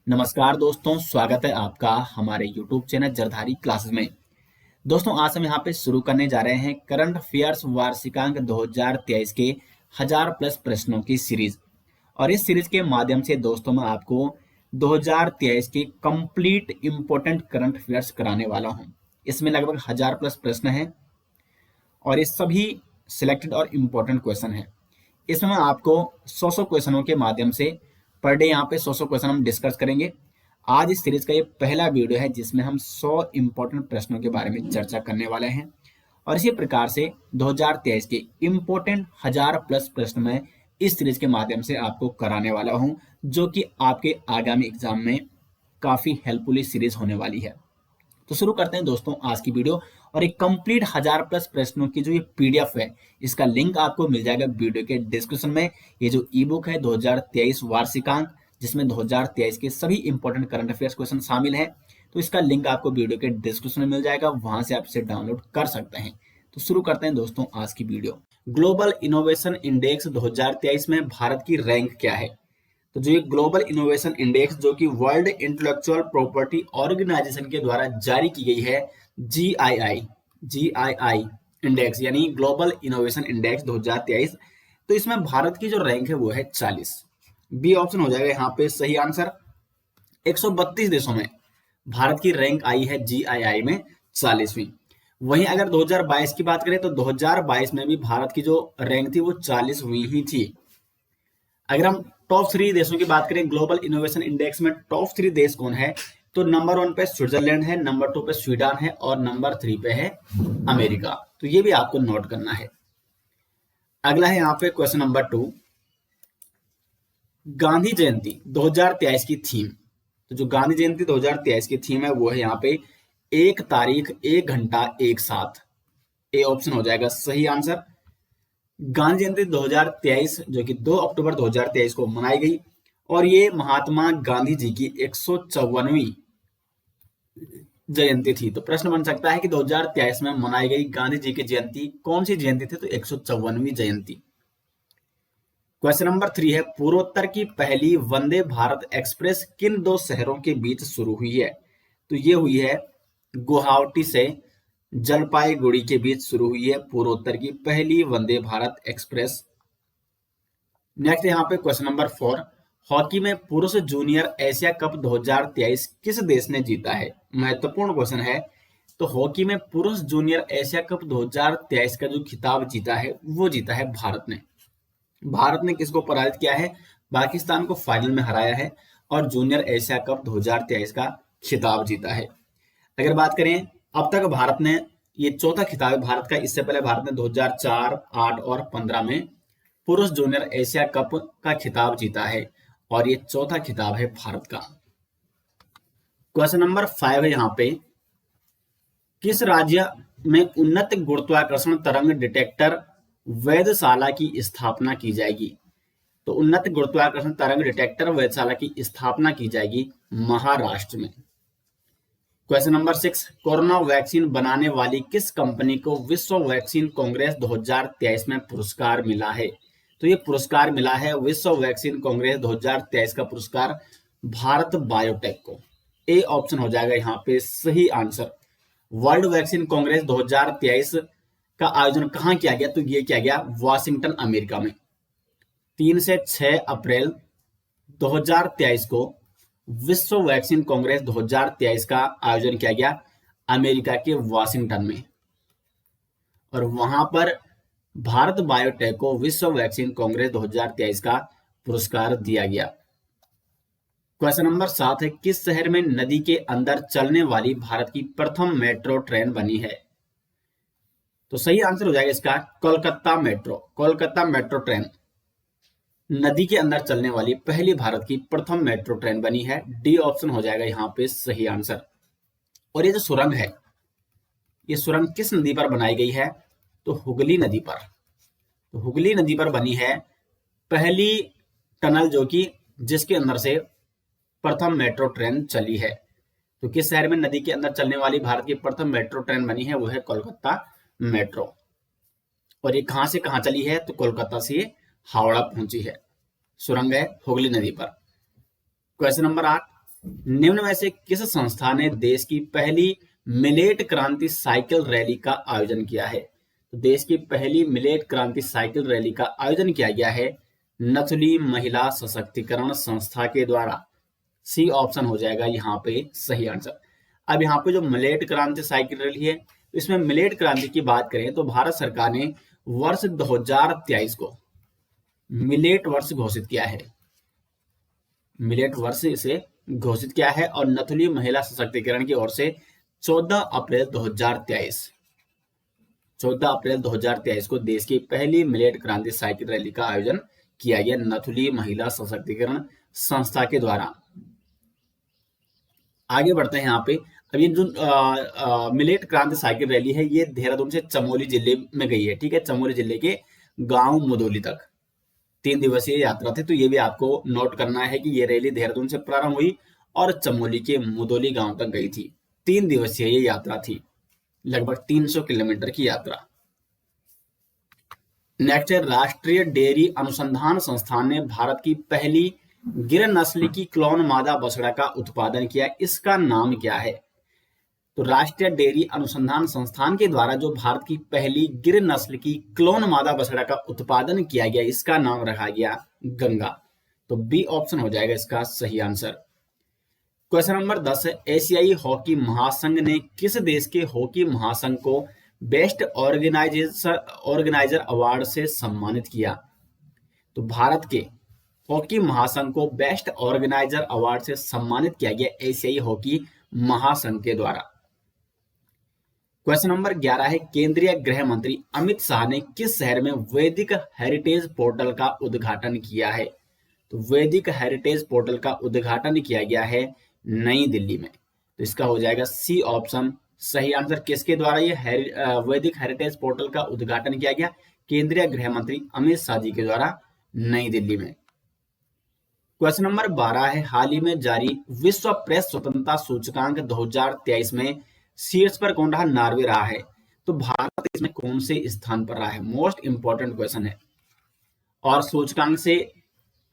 नमस्कार दोस्तों, स्वागत है आपका हमारे YouTube चैनल जरधारी क्लासेस में। दोस्तों, आज हम यहाँ पे शुरू करने जा रहे हैं करंट अफेयर्स वार्षिकांक 2023 के 1000+ प्रश्नों की सीरीज। और इस सीरीज के माध्यम से दोस्तों मैं आपको 2023 के कंप्लीट इंपोर्टेंट करंट अफेयर्स कराने वाला हूँ। इसमें लगभग 1000+ प्रश्न हैं और ये सभी सिलेक्टेड और इम्पोर्टेंट क्वेश्चन है। इसमें मैं आपको 100 क्वेश्चनों के माध्यम से पर डे यहाँ पे 100 क्वेश्चन हम डिस्कस करेंगे। आज इस सीरीज का ये पहला वीडियो है जिसमें हम 100 इम्पोर्टेंट प्रश्नों के बारे में चर्चा करने वाले हैं। और इसी प्रकार से 2023 के इम्पोर्टेंट 1000+ प्रश्न में इस सीरीज के माध्यम से आपको कराने वाला हूँ, जो कि आपके आगामी एग्जाम में काफी हेल्पफुल सीरीज होने वाली है। तो शुरू करते हैं दोस्तों आज की वीडियो। और एक कंप्लीट 1000+ प्रश्नों की जो ये पीडीएफ है, इसका लिंक आपको मिल जाएगा वीडियो के डिस्क्रिप्शन में। ये जो ई बुक है 2023 वार्षिकांक, जिसमें 2023 के सभी इंपॉर्टेंट करंट अफेयर्स क्वेश्चन शामिल है, तो इसका लिंक आपको वीडियो के डिस्क्रिप्शन में मिल जाएगा, वहां से आप इसे डाउनलोड कर सकते हैं। तो शुरू करते हैं दोस्तों आज की वीडियो। ग्लोबल इनोवेशन इंडेक्स 2023 में भारत की रैंक क्या है? तो जो ये ग्लोबल इनोवेशन इंडेक्स, जो कि वर्ल्ड इंटेलेक्चुअल प्रॉपर्टी ऑर्गेनाइजेशन के द्वारा जारी की गई है, जीआईआई इंडेक्स यानी ग्लोबल इनोवेशन इंडेक्स 2023, तो इसमें भारत की जो रैंक है वो है 40। बी ऑप्शन हो जाएगा यहाँ पे सही आंसर। 132 देशों में भारत की रैंक आई है जीआईआई में 40वीं। वहीं अगर 2022 की बात करें तो 2022 में भी भारत की जो रैंक थी वो 40वीं ही थी। अगर हम टॉप 3 देशों की बात करें ग्लोबल इनोवेशन इंडेक्स में, टॉप 3 देश कौन है? तो नंबर 1 पे स्विट्जरलैंड है, नंबर 2 पे स्वीडन है और नंबर 3 पे है अमेरिका। तो ये भी आपको नोट करना है। अगला है यहाँ पे क्वेश्चन नंबर 2, गांधी जयंती 2023 की थीम। तो जो गांधी जयंती 2023 की थीम है वो है यहाँ पे 1 तारीख 1 घंटा 1 साथ। ए ऑप्शन हो जाएगा सही आंसर। गांधी जयंती 2023 जो कि 2 अक्टूबर 2023 को मनाई गई और ये महात्मा गांधी जी की 154वीं जयंती थी। तो प्रश्न बन सकता है कि 2023 में मनाई गई गांधी जी की जयंती कौन सी जयंती थी? तो 154वीं जयंती। क्वेश्चन नंबर 3 है, पूर्वोत्तर की पहली वंदे भारत एक्सप्रेस किन 2 शहरों के बीच शुरू हुई है? तो ये हुई है गुवाहाटी से जलपाईगुड़ी के बीच शुरू हुई है पूर्वोत्तर की पहली वंदे भारत एक्सप्रेस। नेक्स्ट यहाँ पे क्वेश्चन नंबर 4, हॉकी में पुरुष जूनियर एशिया कप 2023 किस देश ने जीता है? महत्वपूर्ण क्वेश्चन है। तो हॉकी में पुरुष जूनियर एशिया कप 2023 का जो खिताब जीता है वो जीता है भारत ने। भारत ने किसको पराजित किया है? पाकिस्तान को फाइनल में हराया है और जूनियर एशिया कप 2023 का खिताब जीता है। अगर बात करें अब तक भारत ने, ये चौथा खिताब है भारत का। इससे पहले भारत ने 2004, 8 और 15 में पुरुष जूनियर एशिया कप का खिताब जीता है और ये चौथा खिताब है भारत का। क्वेश्चन नंबर 5 है यहाँ पे, किस राज्य में उन्नत गुरुत्वाकर्षण तरंग डिटेक्टर वेधशाला की स्थापना की जाएगी? तो उन्नत गुरुत्वाकर्षण तरंग डिटेक्टर वेधशाला की स्थापना की जाएगी महाराष्ट्र में। क्वेश्चन नंबर 6, कोरोना वैक्सीन बनाने वाली किस कंपनी को विश्व वैक्सीन कांग्रेस 2023 में पुरस्कार मिला है? तो ये पुरस्कार मिला है विश्व वैक्सीन कांग्रेस 2023 का पुरस्कार भारत बायोटेक को। ए ऑप्शन हो जाएगा यहाँ पे सही आंसर। वर्ल्ड वैक्सीन कांग्रेस 2023 का आयोजन कहाँ किया गया? तो ये किया गया वाशिंगटन अमेरिका में। 3 से 6 अप्रैल 2023 को विश्व वैक्सीन कांग्रेस 2023 का आयोजन किया गया अमेरिका के वाशिंगटन में और वहां पर भारत बायोटेक को विश्व वैक्सीन कांग्रेस 2023 का पुरस्कार दिया गया। क्वेश्चन नंबर 7 है, किस शहर में नदी के अंदर चलने वाली भारत की प्रथम मेट्रो ट्रेन बनी है? तो सही आंसर हो जाएगा इसका Kolkata metro. Kolkata metro train नदी के अंदर चलने वाली पहली भारत की प्रथम मेट्रो ट्रेन बनी है। डी ऑप्शन हो जाएगा यहाँ पे सही आंसर। और ये जो सुरंग है, ये सुरंग किस नदी पर बनाई गई है? तो हुगली नदी पर। तो हुगली नदी पर बनी है पहली टनल, जो कि जिसके अंदर से प्रथम मेट्रो ट्रेन चली है। तो किस शहर में नदी के अंदर चलने वाली भारत की प्रथम मेट्रो ट्रेन बनी है? वो है कोलकाता मेट्रो। और ये कहां से कहां चली है? तो कोलकाता से हावड़ा पहुंची है। सुरंग है हुगली नदी पर। क्वेश्चन नंबर 8, निम्न में से किस संस्था ने देश की पहली मिलेट क्रांति साइकिल रैली का आयोजन किया है? तो देश की पहली मिलेट क्रांति साइकिल रैली का आयोजन किया गया है नथुली महिला सशक्तिकरण संस्था के द्वारा। सी ऑप्शन हो जाएगा यहाँ पे सही आंसर। अब यहाँ पे जो मिलेट क्रांति साइकिल रैली है, तो इसमें मिलेट क्रांति की बात करें तो भारत सरकार ने वर्ष 2023 को मिलेट वर्ष घोषित किया है। मिलेट वर्ष इसे घोषित किया है और नथुली महिला सशक्तिकरण की ओर से 14 अप्रैल 2023 को देश की पहली मिलेट क्रांति साइकिल रैली का आयोजन किया गया नथुली महिला सशक्तिकरण संस्था के द्वारा। आगे बढ़ते हैं यहाँ पे। अब ये जो मिलेट क्रांति साइकिल रैली है ये देहरादून से चमोली जिले में गई है। ठीक है, चमोली जिले के गांव मुदोली तक 3 दिवसीय यात्रा थी। तो ये भी आपको नोट करना है कि ये रैली देहरादून से प्रारंभ हुई और चमोली के मुदोली गांव तक गई थी। 3 दिवसीय ये यात्रा थी, लगभग 300 किलोमीटर की यात्रा। नेक्स्ट है, राष्ट्रीय डेयरी अनुसंधान संस्थान ने भारत की पहली गिर नस्ल की क्लोन मादा बछड़ा का उत्पादन किया, इसका नाम क्या है? तो राष्ट्रीय डेयरी अनुसंधान संस्थान के द्वारा जो भारत की पहली गिर नस्ल की क्लोन मादा बछड़ा का उत्पादन किया गया, इसका नाम रखा गया गंगा। तो बी ऑप्शन हो जाएगा इसका सही आंसर। क्वेश्चन नंबर 10 है, एशियाई हॉकी महासंघ ने किस देश के हॉकी महासंघ को बेस्ट ऑर्गेनाइजर अवार्ड से सम्मानित किया? तो भारत के हॉकी महासंघ को बेस्ट ऑर्गेनाइजर अवार्ड से सम्मानित किया गया एशियाई हॉकी महासंघ के द्वारा। क्वेश्चन नंबर 11 है, केंद्रीय गृह मंत्री अमित शाह ने किस शहर में वैदिक हेरिटेज पोर्टल का उद्घाटन किया है? तो वैदिक हेरिटेज पोर्टल का उद्घाटन किया गया है नई दिल्ली में। तो इसका हो जाएगा सी ऑप्शन सही आंसर। किसके द्वारा ये वैदिक हेरिटेज पोर्टल का उद्घाटन किया गया? केंद्रीय गृह मंत्री अमित शाह जी के द्वारा नई दिल्ली में। क्वेश्चन नंबर 12 है, हाल ही में जारी विश्व प्रेस स्वतंत्रता सूचकांक 2023 में शीर्ष पर कौन रहा? नॉर्वे रहा है। तो भारत इसमें कौन से स्थान पर रहा है? मोस्ट इंपॉर्टेंट क्वेश्चन है और सूचकांक से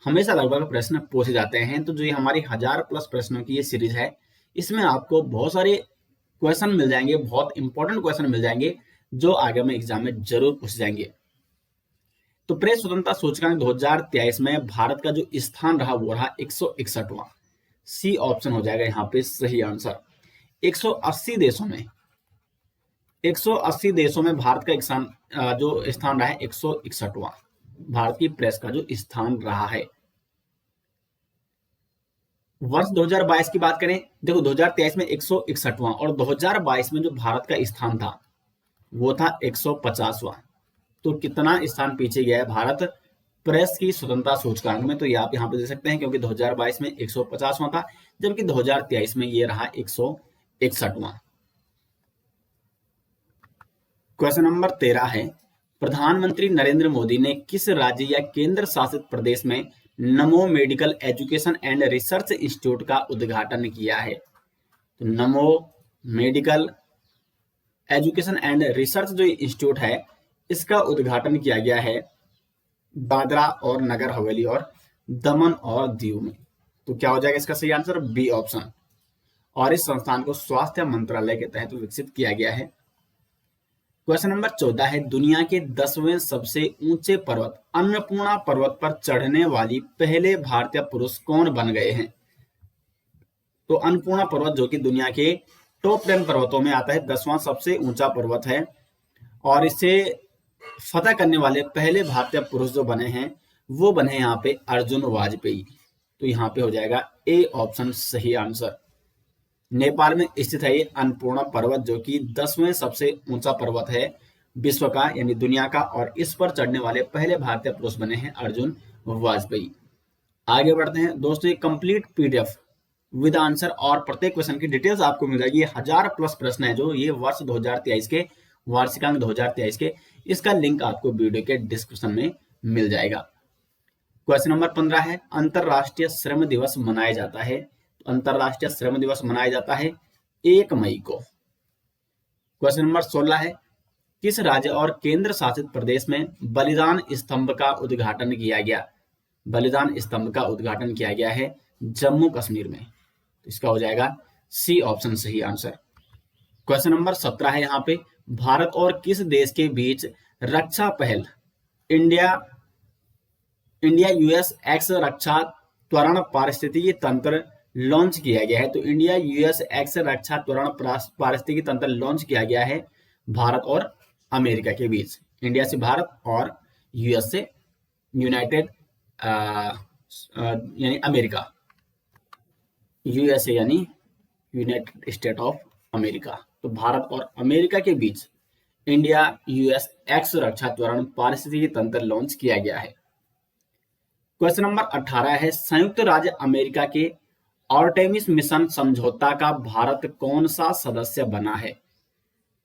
हमेशा लगभग प्रश्न पूछे जाते हैं। तो जो ये हमारी 1000+ प्रश्नों की ये सीरीज है, इसमें आपको बहुत सारे क्वेश्चन मिल जाएंगे, बहुत इंपॉर्टेंट क्वेश्चन मिल जाएंगे जो आगे में एग्जाम में जरूर पूछे जाएंगे। तो प्रेस स्वतंत्रता सूचकांक 2023 में भारत का जो स्थान रहा वो रहा 161वां। सी ऑप्शन हो जाएगा यहाँ पे सही आंसर। 180 देशों में भारत का जो स्थान रहा है 161वां, भारत की प्रेस का जो स्थान रहा है। वर्ष 2022 की बात करें, देखो 2023 में 161वां और 2022 में जो भारत का स्थान था वो था 150वां। तो कितना स्थान पीछे गया है भारत प्रेस की स्वतंत्रता सूचकांक में? तो ये आप यहाँ पे देख सकते हैं, क्योंकि 2022 में 150वां था, जबकि 2023 में ये रहा 161वां। क्वेश्चन नंबर 13 है, प्रधानमंत्री नरेंद्र मोदी ने किस राज्य या केंद्र शासित प्रदेश में नमो medical education and research institute का उद्घाटन किया है? तो नमो मेडिकल एजुकेशन एंड रिसर्च जो इंस्टीट्यूट है, इसका उद्घाटन किया गया है दादरा और नगर हवेली और दमन और दीव में। तो क्या हो जाएगा इसका सही आंसर? B option. और इस संस्थान को स्वास्थ्य मंत्रालय के तहत विकसित किया गया है। क्वेश्चन नंबर 14 है, दुनिया के 10वें सबसे ऊंचे पर्वत अन्नपूर्णा पर्वत पर चढ़ने वाली पहले भारतीय पुरुष कौन बन गए हैं? तो अन्नपूर्णा पर्वत जो कि दुनिया के टॉप 10 पर्वतों में आता है, 10वां सबसे ऊंचा पर्वत है और इसे फतह करने वाले पहले भारतीय पुरुष जो बने हैं वो बने यहाँ पे अर्जुन वाजपेयी। तो यहाँ पे हो जाएगा ए ऑप्शन सही आंसर। नेपाल में स्थित है ये अन्नपूर्णा पर्वत जो कि 10वें सबसे ऊंचा पर्वत है विश्व का, यानी दुनिया का, और इस पर चढ़ने वाले पहले भारतीय पुरुष बने हैं अर्जुन वाजपेयी। आगे बढ़ते हैं दोस्तों, ये कंप्लीट पीडीएफ विद आंसर और प्रत्येक क्वेश्चन की डिटेल्स आपको मिल जाएगी। 1000+ प्रश्न है जो ये वर्ष 2023 के वार्षिकांक 2023 के, इसका लिंक आपको वीडियो के डिस्क्रिप्शन में मिल जाएगा। क्वेश्चन नंबर 15 है, अंतरराष्ट्रीय श्रम दिवस मनाया जाता है। अंतरराष्ट्रीय श्रम दिवस मनाया जाता है 1 मई को। क्वेश्चन नंबर 16 है, किस राज्य और केंद्र शासित प्रदेश में बलिदान स्तंभ का उद्घाटन किया गया? बलिदान स्तंभ का उद्घाटन किया गया है जम्मू कश्मीर में। तो इसका हो जाएगा सी ऑप्शन सही आंसर। क्वेश्चन नंबर 17 है यहाँ पे, भारत और किस देश के बीच रक्षा पहल इंडिया इंडिया यूएस एक्स रक्षा त्वरण पारिस्थितिकी तंत्र लॉन्च किया गया है। तो इंडिया यूएस एक्स रक्षा त्वरण पारिस्थितिकी तंत्र लॉन्च किया गया है भारत और अमेरिका के बीच। इंडिया से भारत और यूएस से यूनाइटेड यानी अमेरिका, यूएसए यानी यूनाइटेड स्टेट ऑफ अमेरिका। तो भारत और अमेरिका के बीच इंडिया यूएस एक्स रक्षा त्वरण पारिस्थितिकी तंत्र लॉन्च किया गया है। क्वेश्चन नंबर 18 है, संयुक्त राज्य अमेरिका के आर्टेमिस मिशन समझौता का भारत कौन सा सदस्य बना है?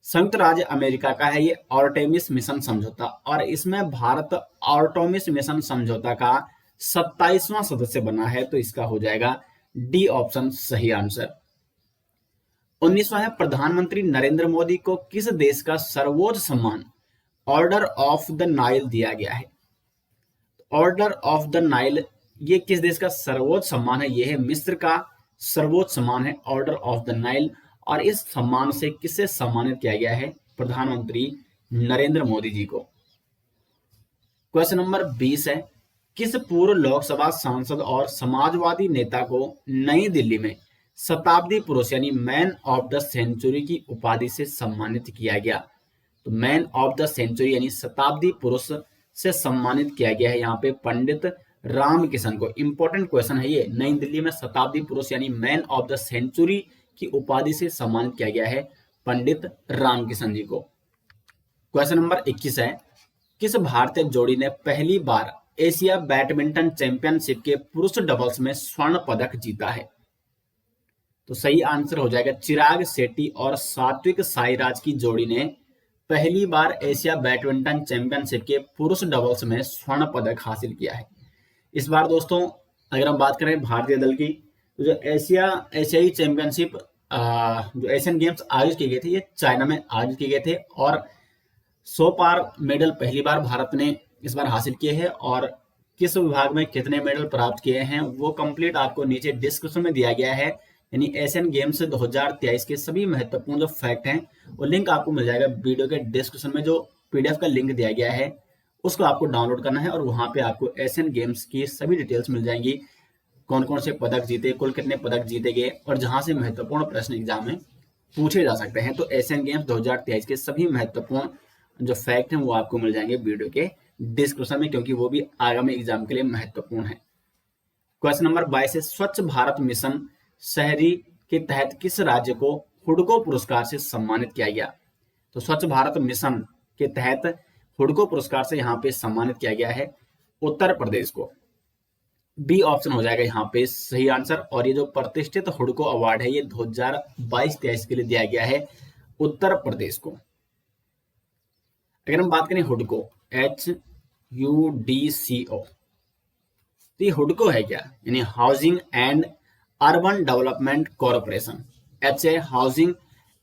संयुक्त राज्य अमेरिका का है ये आर्टेमिस मिशन समझौता, और इसमें भारत आर्टेमिस मिशन समझौता का 27वां सदस्य बना है। तो इसका हो जाएगा डी ऑप्शन सही आंसर। 19वां है, प्रधानमंत्री नरेंद्र मोदी को किस देश का सर्वोच्च सम्मान ऑर्डर ऑफ द नाइल दिया गया है? ऑर्डर ऑफ द नाइल ये किस देश का सर्वोच्च सम्मान है? यह है मिस्र का सर्वोच्च सम्मान है ऑर्डर ऑफ द नाइल, और इस सम्मान से किससे सम्मानित किया गया है? प्रधानमंत्री नरेंद्र मोदी जी को। क्वेश्चन नंबर 20 है, किस पूर्व लोकसभा सांसद और समाजवादी नेता को नई दिल्ली में शताब्दी पुरुष यानी मैन ऑफ द सेंचुरी की उपाधि से सम्मानित किया गया? तो मैन ऑफ द सेंचुरी यानी शताब्दी पुरुष से सम्मानित किया गया है यहाँ पे पंडित रामकिशन को। इंपॉर्टेंट क्वेश्चन है ये, नई दिल्ली में शताब्दी पुरुष यानी मैन ऑफ द सेंचुरी की उपाधि से सम्मानित किया गया है पंडित रामकिशन जी को। क्वेश्चन नंबर 21 है, किस भारतीय जोड़ी ने पहली बार एशिया बैडमिंटन चैंपियनशिप के पुरुष डबल्स में स्वर्ण पदक जीता है? तो सही आंसर हो जाएगा चिराग शेट्टी और सात्विक साईराज की जोड़ी ने पहली बार एशिया बैडमिंटन चैंपियनशिप के पुरुष डबल्स में स्वर्ण पदक हासिल किया है। इस बार दोस्तों अगर हम बात करें भारतीय दल की, तो जो एशियाई चैंपियनशिप जो एशियन गेम्स आयोजित किए गए थे, ये चाइना में आयोजित किए गए थे, और 100 पार मेडल पहली बार भारत ने इस बार हासिल किए हैं, और किस विभाग में कितने मेडल प्राप्त किए हैं वो कंप्लीट आपको नीचे डिस्क्रिप्शन में दिया गया है। यानी एशियन गेम्स 2023 के सभी महत्वपूर्ण जो फैक्ट हैं वो लिंक आपको मिल जाएगा वीडियो के डिस्क्रिप्शन में। जो पीडीएफ का लिंक दिया गया है उसको आपको डाउनलोड करना है, और वहां पे आपको एशियन गेम्स की सभी डिटेल्स मिल जाएंगी, कौन कौन से पदक जीते, कुल कितने पदक जीते गए, और जहां से महत्वपूर्ण प्रश्न एग्जाम में पूछे जा सकते हैं। तो एशियन गेम्स 2023 के सभी महत्वपूर्ण जो फैक्ट हैं वो आपको मिल जाएंगे वीडियो के डिस्क्रिप्शन में, क्योंकि वो भी आगामी एग्जाम के लिए महत्वपूर्ण है। क्वेश्चन नंबर 22 है, स्वच्छ भारत मिशन शहरी के तहत किस राज्य को हुडको पुरस्कार से सम्मानित किया गया? तो स्वच्छ भारत मिशन के तहत हुडको पुरस्कार से यहाँ पे सम्मानित किया गया है उत्तर प्रदेश को। बी ऑप्शन हो जाएगा यहाँ पे सही आंसर। और ये जो प्रतिष्ठित हुडको अवार्ड है ये 2022-23 के लिए दिया गया है उत्तर प्रदेश को। अगर हम बात करें हुडको, HUDCO, तो ये हुडको है क्या? यानी housing and urban development corporation, HA housing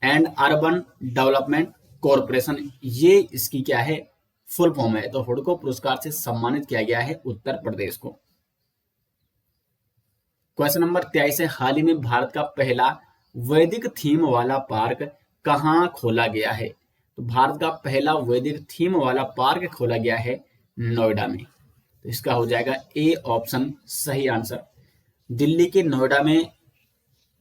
and urban development corporation, ये इसकी क्या है फुल फॉर्म है। तो हुडको पुरस्कार से सम्मानित किया गया है उत्तर प्रदेश को। क्वेश्चन नंबर 23 है, हाल ही में भारत का पहला वैदिक थीम वाला पार्क कहाँ खोला गया है? तो भारत का पहला वैदिक थीम वाला पार्क खोला गया है नोएडा में। तो इसका हो जाएगा ए ऑप्शन सही आंसर। दिल्ली के नोएडा में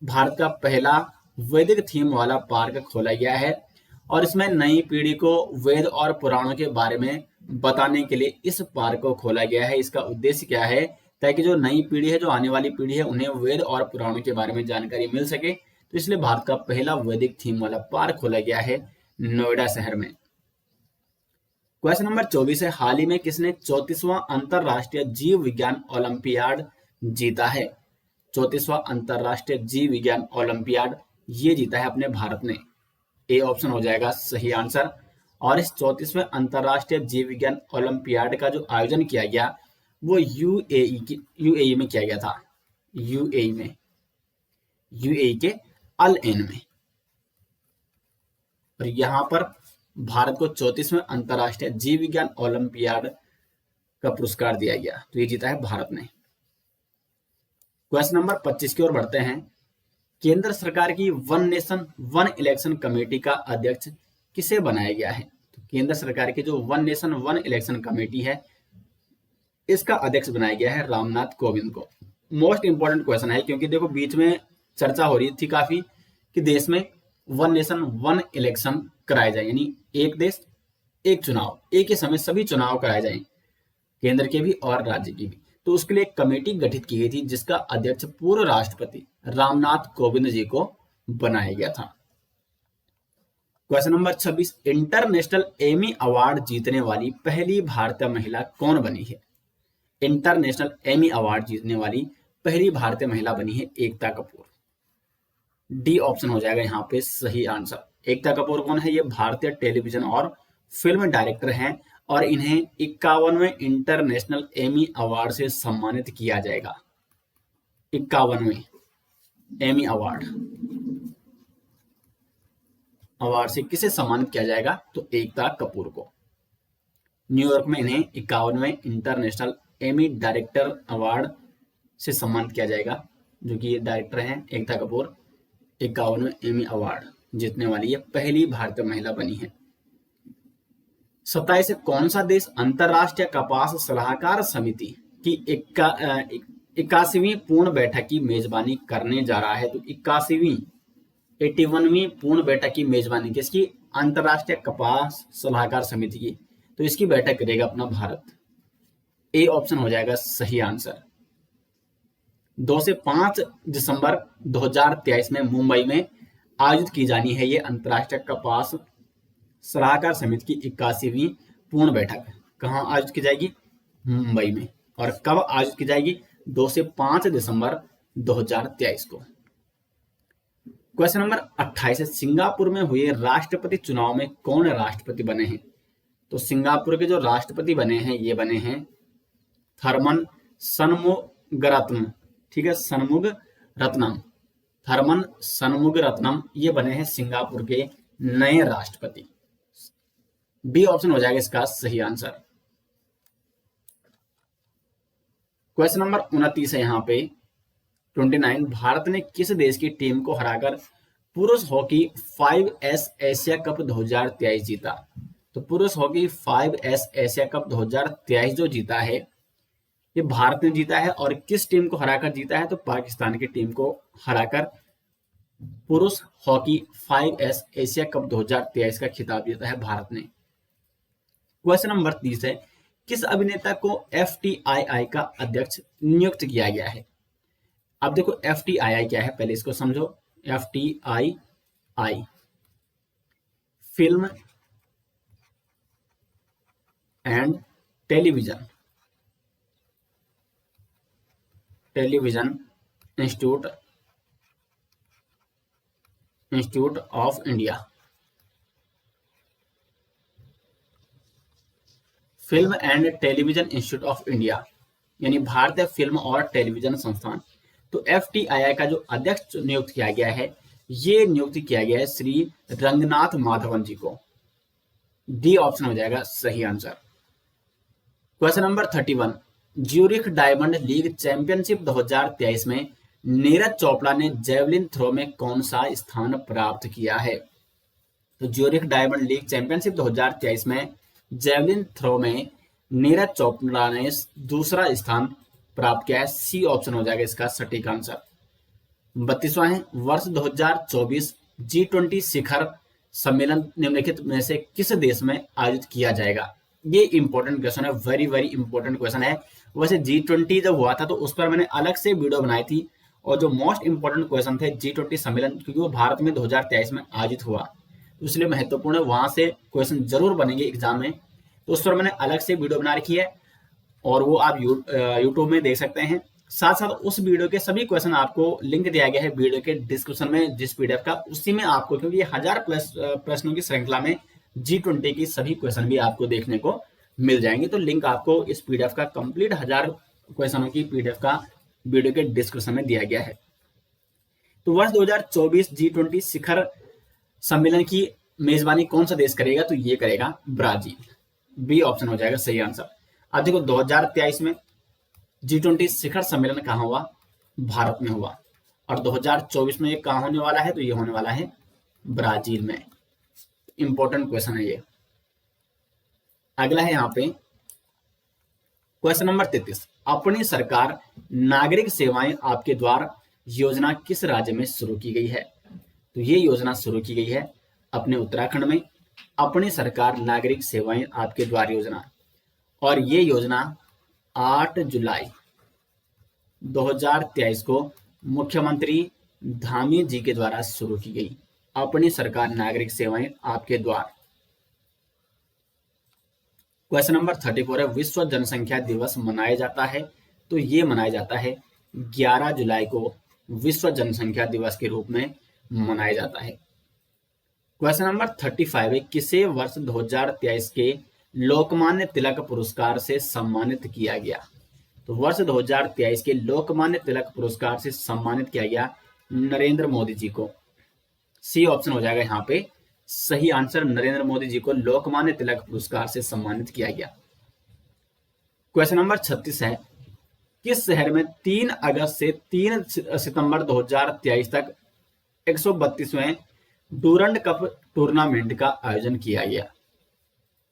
भारत का पहला वैदिक थीम वाला पार्क खोला गया है, और इसमें नई पीढ़ी को वेद और पुराणों के बारे में बताने के लिए इस पार्क को खोला गया है। इसका उद्देश्य क्या है? ताकि जो नई पीढ़ी है, जो आने वाली पीढ़ी है, उन्हें वेद और पुराणों के बारे में जानकारी मिल सके। तो इसलिए भारत का पहला वैदिक थीम वाला पार्क खोला गया है नोएडा शहर में। क्वेश्चन नंबर 24 है, हाल ही में किसने 34वां अंतरराष्ट्रीय जीव विज्ञान ओलंपियाड जीता है? 34वां अंतरराष्ट्रीय जीव विज्ञान ओलंपियाड ये जीता है अपने भारत ने। ए ऑप्शन हो जाएगा सही आंसर। और इस 34वें अंतरराष्ट्रीय जीव विज्ञान ओलंपियाड का जो आयोजन किया गया वो यूएई में किया गया था। यूएई के अल एन में, और यहां पर भारत को 34वें अंतरराष्ट्रीय जीव विज्ञान ओलंपियाड का पुरस्कार दिया गया। तो ये जीता है भारत ने। क्वेश्चन नंबर 25 की ओर बढ़ते हैं। केंद्र सरकार की one nation one election committee का अध्यक्ष किसे बनाया गया है? तो केंद्र सरकार की जो one nation one election committee है, इसका अध्यक्ष बनाया गया है रामनाथ कोविंद को। मोस्ट इंपॉर्टेंट क्वेश्चन है, क्योंकि देखो बीच में चर्चा हो रही थी काफी कि देश में वन नेशन वन इलेक्शन कराए जाए, यानी एक देश एक चुनाव, एक ही समय सभी चुनाव कराए जाए, केंद्र के भी और राज्य की भी। तो उसके लिए एक कमेटी गठित की गई थी, जिसका अध्यक्ष पूर्व राष्ट्रपति रामनाथ कोविंद जी को बनाया गया था। Question number 26, international Emmy award जीतने वाली पहली भारतीय महिला कौन बनी है? इंटरनेशनल एमी अवार्ड जीतने वाली पहली भारतीय महिला बनी है एकता कपूर। डी ऑप्शन हो जाएगा यहाँ पे सही आंसर। एकता कपूर कौन है? ये भारतीय टेलीविजन और फिल्म डायरेक्टर हैं और इन्हें 51वें इंटरनेशनल एमी अवार्ड से सम्मानित किया जाएगा। 51वें एमी अवार्ड से किसे सम्मानित किया जाएगा? तो एकता कपूर को। न्यूयॉर्क में इन्हें 51वें इंटरनेशनल एमी डायरेक्टर अवार्ड से सम्मानित किया जाएगा, जो कि ये डायरेक्टर हैं एकता कपूर। 51वें एमी अवार्ड जीतने वाली ये पहली भारतीय महिला बनी है। 27 कौन सा देश अंतरराष्ट्रीय कपास सलाहकार समिति की 81वीं पूर्ण बैठक की मेजबानी करने जा रहा है? तो 81वीं पूर्ण बैठक की मेजबानी किसकी? अंतरराष्ट्रीय कपास सलाहकार समिति की। तो इसकी बैठक करेगा अपना भारत। ए ऑप्शन हो जाएगा सही आंसर। 2 से 5 दिसंबर 2023 में मुंबई में आयोजित की जानी है ये अंतरराष्ट्रीय कपास सलाहकार समिति की 81वीं पूर्ण बैठक। कहाँ आयोजित की जाएगी? मुंबई में। और कब आयोजित की जाएगी? 2 से 5 दिसंबर 2023 को। क्वेश्चन नंबर 28 है, सिंगापुर में हुए राष्ट्रपति चुनाव में कौन राष्ट्रपति बने हैं? तो सिंगापुर के जो राष्ट्रपति बने हैं ये बने हैं थर्मन सनमुगरत्नम। ठीक है, थर्मन सनमुगरत्नम ये बने हैं सिंगापुर के नए राष्ट्रपति। बी ऑप्शन हो जाएगा इसका सही आंसर। क्वेश्चन नंबर 29 है यहाँ पे 29, भारत ने किस देश की टीम को हराकर पुरुष हॉकी 5S एशिया कप 2023 जीता? तो पुरुष हॉकी 5S एशिया कप 2023 जो जीता है ये भारत ने जीता है। और किस टीम को हराकर जीता है? तो पाकिस्तान की टीम को हराकर पुरुष हॉकी 5S एशिया कप 2023 का खिताब जीता है भारत ने। क्वेश्चन नंबर 30 है, किस अभिनेता को FTII का अध्यक्ष नियुक्त किया गया है? अब देखो FTII क्या है, पहले इसको समझो। FTII film and television institute of India. Film and television institute of India यानी भारतीय फिल्म और टेलीविजन संस्थान। तो FTII का जो अध्यक्ष नियुक्त किया गया है ये नियुक्त किया गया है श्री रंगनाथ माधवन जी को। डी ऑप्शन हो जाएगा सही answer. Question number 31, Zurich diamond league championship 2023 में नीरज चोपड़ा ने जेवलिन थ्रो में कौन सा स्थान प्राप्त किया है? तो ज्यूरिख डायमंड लीग चैंपियनशिप 2023 में जेवलिन थ्रो में नीरज चोपड़ा ने दूसरा स्थान प्राप्त किया है। सी ऑप्शन हो जाएगा इसका सटीक आंसर। 32वां है, वर्ष 2024 G20 शिखर सम्मेलन निम्नलिखित में से किस देश में आयोजित किया जाएगा? ये इंपॉर्टेंट क्वेश्चन है, वेरी वेरी इंपॉर्टेंट क्वेश्चन है। वैसे G20 जब हुआ था तो उस पर मैंने अलग से वीडियो बनाई थी और जो मोस्ट इंपॉर्टेंट क्वेश्चन थे G20 सम्मेलन, क्योंकि वो भारत में 2023 में आयोजित हुआ इसलिए महत्वपूर्ण है, वहां से क्वेश्चन जरूर बनेंगे एग्जाम में। तो उस पर मैंने अलग से वीडियो बना रखी है और वो आप यूट्यूब में देख सकते हैं। साथ साथ उस वीडियो के सभी क्वेश्चन आपको लिंक दिया गया है वीडियो के डिस्क्रिप्शन में, जिस PDF का उसी में आपको, क्योंकि ये 1000+ प्रश्नों की श्रृंखला में G20 की सभी क्वेश्चन भी आपको देखने को मिल जाएंगे। तो लिंक आपको इस PDF का कंप्लीट 1000 क्वेश्चनों की PDF का वीडियो के डिस्क्रिप्शन में दिया गया है। तो वर्ष 2024 G20 शिखर सम्मेलन की मेजबानी कौन सा देश करेगा? तो ये करेगा ब्राजील। बी ऑप्शन हो जाएगा सही आंसर। अब देखो 2023 में G20 शिखर सम्मेलन कहाँ हुआ? भारत में हुआ। और 2024 में ये कहाँ होने वाला है, तो ये होने वाला है ब्राजील में। इंपॉर्टेंट क्वेश्चन है ये। अगला है यहाँ पे क्वेश्चन नंबर 33, अपनी सरकार नागरिक सेवाएं आपके द्वार योजना किस राज्य में शुरू की गई है? तो ये योजना शुरू की गई है अपने उत्तराखंड में, अपनी सरकार नागरिक सेवाएं आपके द्वार योजना। और ये योजना 8 जुलाई 2023 को मुख्यमंत्री धामी जी के द्वारा शुरू की गई, अपनी सरकार नागरिक सेवाएं आपके द्वार। क्वेश्चन नंबर 34 है, विश्व जनसंख्या दिवस मनाया जाता है, तो ये मनाया जाता है 11 जुलाई को विश्व जनसंख्या दिवस के रूप में मनाया जाता है। क्वेश्चन नंबर 35 है, किसे वर्ष 2023 के लोकमान्य तिलक पुरस्कार से सम्मानित किया गया? तो वर्ष 2023 के लोकमान्य तिलक पुरस्कार से सम्मानित किया गया नरेंद्र मोदी जी को। सी ऑप्शन हो जाएगा यहाँ पे सही आंसर, नरेंद्र मोदी जी को लोकमान्य तिलक पुरस्कार से सम्मानित किया गया। क्वेश्चन नंबर 36 है, किस शहर में 3 अगस्त से 3 सितंबर 2023 तक 132वें डूरंड कप टूर्नामेंट का आयोजन किया गया?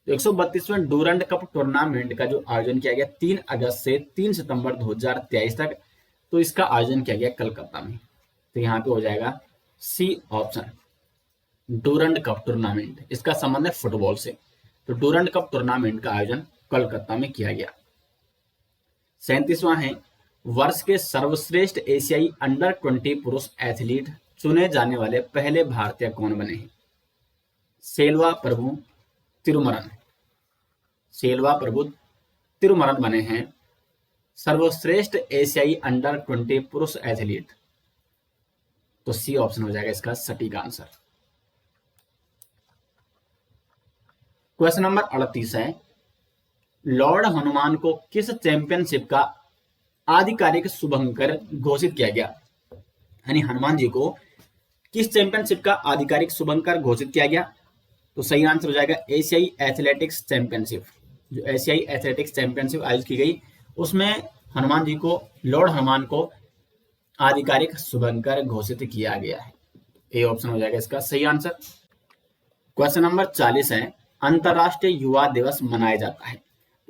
तो 132वें डूरंड कप टूर्नामेंट का जो आयोजन किया गया 3 अगस्त से 3 सितंबर 2023 तक, तो इसका आयोजन किया गया कलकत्ता में। तो यहाँ पे हो जाएगा C option, Durand Cup tournament. इसका संबंध है फुटबॉल से, तो डूरंड कप टूर्नामेंट का आयोजन कलकत्ता में किया गया। 37वां है, वर्ष के सर्वश्रेष्ठ एशियाई अंडर 20 पुरुष एथलीट चुने जाने वाले पहले भारतीय कौन बने हैं? सेल्वा प्रभु तिरुमरन। सेल्वा प्रभु तिरुमरन बने हैं सर्वश्रेष्ठ एशियाई अंडर 20 पुरुष एथलीट। तो सी ऑप्शन हो जाएगा इसका सटीक आंसर। क्वेश्चन नंबर 38 है, लॉर्ड हनुमान को किस चैंपियनशिप का आधिकारिक शुभंकर घोषित किया गया? यानी हनुमान जी को किस चैंपियनशिप का आधिकारिक शुभंकर घोषित किया गया? तो सही आंसर हो जाएगा एशियाई एथलेटिक्स चैंपियनशिप। जो एशियाई एथलेटिक्स चैंपियनशिप आयोजित की गई उसमें हनुमान जी को, लॉर्ड हनुमान को आधिकारिक शुभंकर घोषित किया गया है। ए ऑप्शन हो जाएगा इसका सही आंसर। क्वेश्चन नंबर 40 है, अंतरराष्ट्रीय युवा दिवस मनाया जाता है।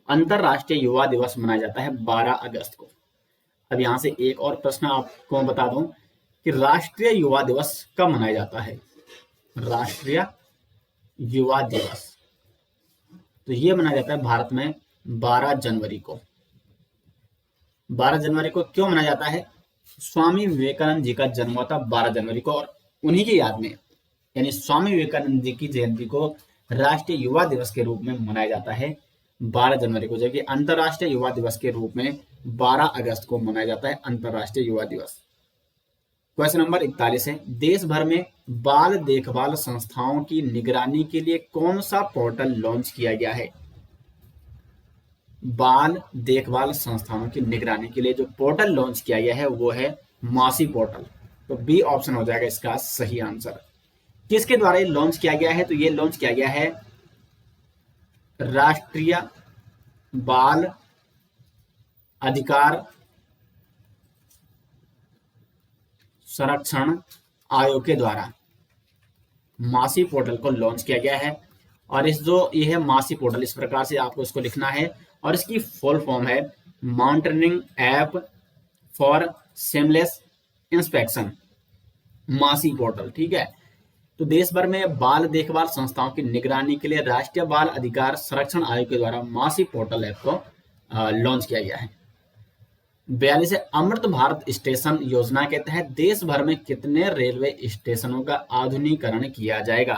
अंतरराष्ट्रीय युवा दिवस मनाया जाता है 12 अगस्त को। अब यहां से एक और प्रश्न आपको बता दूं कि राष्ट्रीय युवा दिवस कब मनाया जाता है? राष्ट्रीय युवा दिवस तो ये मनाया जाता है भारत में 12 जनवरी को। 12 जनवरी को क्यों मनाया जाता है? स्वामी विवेकानंद जी का जन्म हुआ था 12 जनवरी को, और उन्हीं की याद में, यानी स्वामी विवेकानंद जी की जयंती को राष्ट्रीय युवा दिवस के रूप में मनाया जाता है 12 जनवरी को, जबकि अंतरराष्ट्रीय युवा दिवस के रूप में 12 अगस्त को मनाया जाता है अंतरराष्ट्रीय युवा दिवस। क्वेश्चन नंबर 41 है, देश भर में बाल देखभाल संस्थाओं की निगरानी के लिए कौन सा पोर्टल लॉन्च किया गया है? बाल देखभाल संस्थानों की निगरानी के लिए जो पोर्टल लॉन्च किया गया है वो है मासी पोर्टल। तो बी ऑप्शन हो जाएगा इसका सही आंसर। किसके द्वारा ये लॉन्च किया गया है? तो ये लॉन्च किया गया है राष्ट्रीय बाल अधिकार संरक्षण आयोग के द्वारा मासी पोर्टल को लॉन्च किया गया है। और इस जो ये है मासी पोर्टल, इस प्रकार से आपको इसको लिखना है, और इसकी फुल फॉर्म है monitoring app for seamless inspection, मासी पोर्टल। ठीक है, तो देश भर में बाल देखभाल संस्थाओं की निगरानी के लिए राष्ट्रीय बाल अधिकार संरक्षण आयोग के द्वारा मासी पोर्टल ऐप को लॉन्च किया गया है। 42 है, अमृत भारत स्टेशन योजना के तहत देश भर में कितने रेलवे स्टेशनों का आधुनिकीकरण किया जाएगा?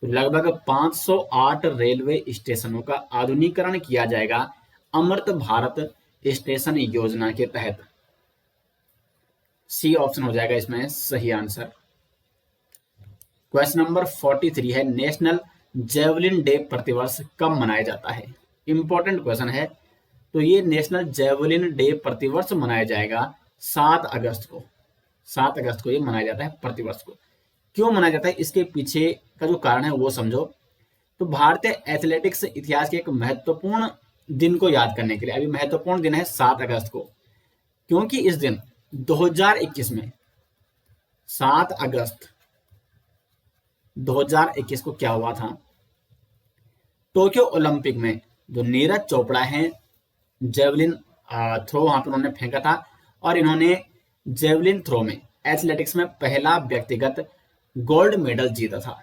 तो लगभग 508 रेलवे स्टेशनों का आधुनिकीकरण किया जाएगा अमृत भारत स्टेशन योजना के तहत। सी ऑप्शन हो जाएगा इसमें सही आंसर। क्वेश्चन नंबर 43 है, नेशनल जेवलिन डे प्रतिवर्ष कब मनाया जाता है? इंपॉर्टेंट क्वेश्चन है। तो ये नेशनल जेवलिन डे प्रतिवर्ष मनाया जाएगा 7 अगस्त को। 7 अगस्त को ये मनाया जाता है प्रतिवर्ष को। क्यों मनाया जाता है, इसके पीछे का जो कारण है वो समझो। तो भारतीय एथलेटिक्स इतिहास के एक महत्वपूर्ण दिन को याद करने के लिए, अभी महत्वपूर्ण दिन है 7 अगस्त को, क्योंकि इस दिन 2021 में 7 अगस्त 2021 को क्या हुआ था, टोक्यो ओलंपिक में जो नीरज चोपड़ा हैं, जेवलिन थ्रो वहां पर उन्होंने फेंका था, और इन्होंने जेवलिन थ्रो में एथलेटिक्स में पहला व्यक्तिगत गोल्ड मेडल जीता था।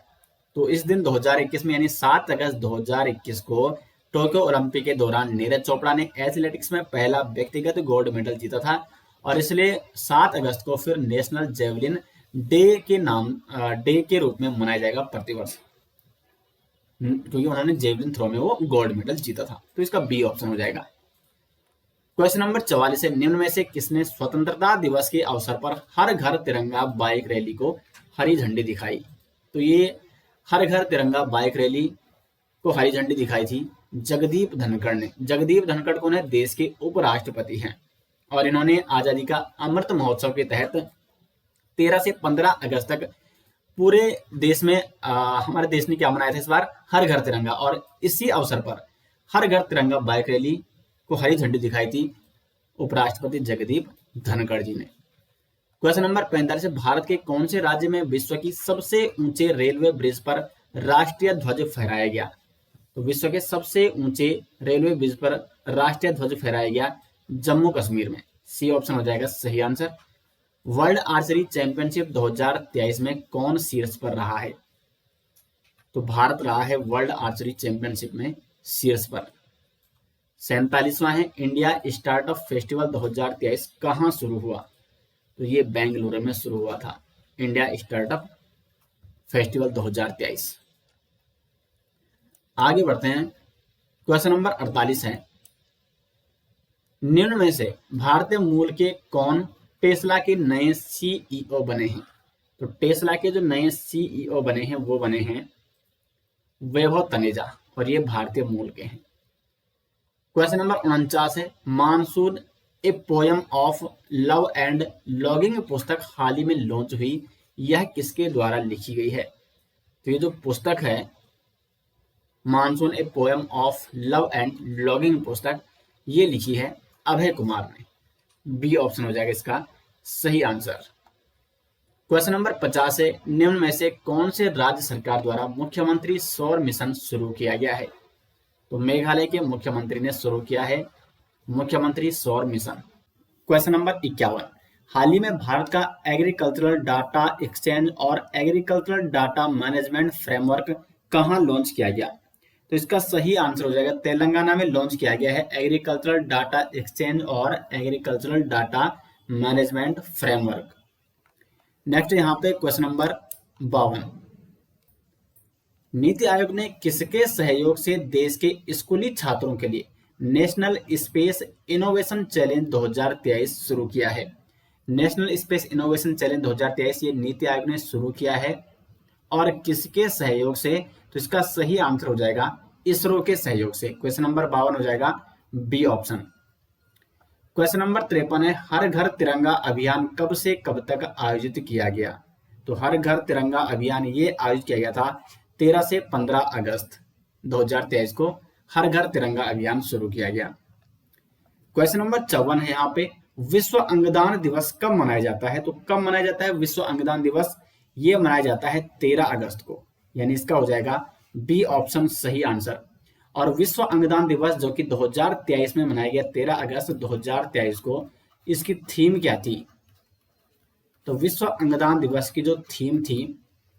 तो इस दिन 2021 में यानी 7 अगस्त 2021 को टोक्यो ओलंपिक के दौरान नीरज चोपड़ा ने एथलेटिक्स में पहला व्यक्तिगत गोल्ड मेडल जीता था, और इसलिए 7 अगस्त को फिर नेशनल जेवलिन डे के रूप में मनाया जाएगा प्रतिवर्ष, क्योंकि उन्होंने जेवलिन थ्रो में वो गोल्ड मेडल जीता था। तो इसका बी ऑप्शन हो जाएगा। क्वेश्चन नंबर 44 है, निम्न में से किसने स्वतंत्रता दिवस के अवसर पर हर घर तिरंगा बाइक रैली को हरी झंडी दिखाई? तो ये हर घर तिरंगा बाइक रैली को हरी झंडी दिखाई थी जगदीप धनखड़ ने। जगदीप धनखड़ कौन है? देश के उपराष्ट्रपति हैं, और इन्होंने आजादी का अमृत महोत्सव के तहत 13 से 15 अगस्त तक पूरे देश में हमारे देश ने क्या मनाया था इस बार? हर घर तिरंगा, और इसी अवसर पर हर घर तिरंगा बाइक रैली को हरी झंडी दिखाई थी उपराष्ट्रपति जगदीप धनखड़ जी ने। क्वेश्चन नंबर 45, भारत के कौन से राज्य में विश्व की सबसे ऊंचे रेलवे ब्रिज पर राष्ट्रीय ध्वज फहराया गया? तो विश्व के सबसे ऊंचे रेलवे ब्रिज पर राष्ट्रीय ध्वज फहराया गया जम्मू कश्मीर में। सी ऑप्शन हो जाएगा सही आंसर। वर्ल्ड आर्चरी चैंपियनशिप 2023 में कौन शीर्ष पर रहा है? तो भारत रहा है वर्ल्ड आर्चरी चैंपियनशिप में शीर्ष पर। 47वां है, इंडिया स्टार्टअप फेस्टिवल 2023 कहाँ शुरू हुआ? तो ये बेंगलुरु में शुरू हुआ था, इंडिया स्टार्टअप फेस्टिवल 2023। आगे बढ़ते हैं। क्वेश्चन नंबर 48 है, निम्न में से भारतीय मूल के कौन टेस्ला के नए सीईओ बने हैं? तो टेस्ला के जो नए सीईओ बने हैं वो बने हैं वैभव तनेजा, और ये भारतीय मूल के हैं। क्वेश्चन नंबर 49 है, monsoon A poem of love and logging पुस्तक हाल ही में लॉन्च हुई, यह किसके द्वारा लिखी गई है? तो ये जो पुस्तक है monsoon A poem of love and logging पुस्तक, ये लिखी है अभय कुमार ने। बी ऑप्शन हो जाएगा इसका सही आंसर। क्वेश्चन नंबर 50 है, निम्न में से कौन से राज्य सरकार द्वारा मुख्यमंत्री सौर मिशन शुरू किया गया है? तो मेघालय के मुख्यमंत्री ने शुरू किया है मुख्यमंत्री सौर मिशन। क्वेश्चन नंबर 51, हाल ही में भारत का एग्रीकल्चरल डाटा एक्सचेंज और एग्रीकल्चरल डाटा मैनेजमेंट फ्रेमवर्क कहाँ लॉन्च किया गया? तो इसका सही आंसर हो जाएगा तेलंगाना में लॉन्च किया गया है एग्रीकल्चरल डाटा एक्सचेंज और agricultural data management framework. Next यहाँ पे क्वेश्चन नंबर 52, नीति आयोग ने किसके सहयोग से देश के स्कूली छात्रों के लिए नेशनल स्पेस इनोवेशन चैलेंज 2023 शुरू किया है? नेशनल स्पेस इनोवेशन चैलेंज 2023 ये नीति आयोग ने शुरू किया है, और किसके सहयोग से? तो इसका सही आंसर हो जाएगा इसरो के सहयोग से। क्वेश्चन नंबर 52 हो जाएगा बी ऑप्शन। क्वेश्चन नंबर 53 है, हर घर तिरंगा अभियान कब से कब तक आयोजित किया गया? तो हर घर तिरंगा अभियान ये आयोजित किया गया था 13 से 15 अगस्त 2023 को हर घर तिरंगा अभियान शुरू किया गया। क्वेश्चन नंबर 54 है, यहाँ पे विश्व अंगदान दिवस कब मनाया जाता है? तो कब मनाया जाता है विश्व अंगदान दिवस? ये मनाया जाता है 13 अगस्त को, यानी इसका हो जाएगा बी ऑप्शन सही आंसर। और विश्व अंगदान दिवस जो कि 2023 में मनाया गया 13 अगस्त 2023 को, इसकी थीम क्या थी? तो विश्व अंगदान दिवस की जो थीम थी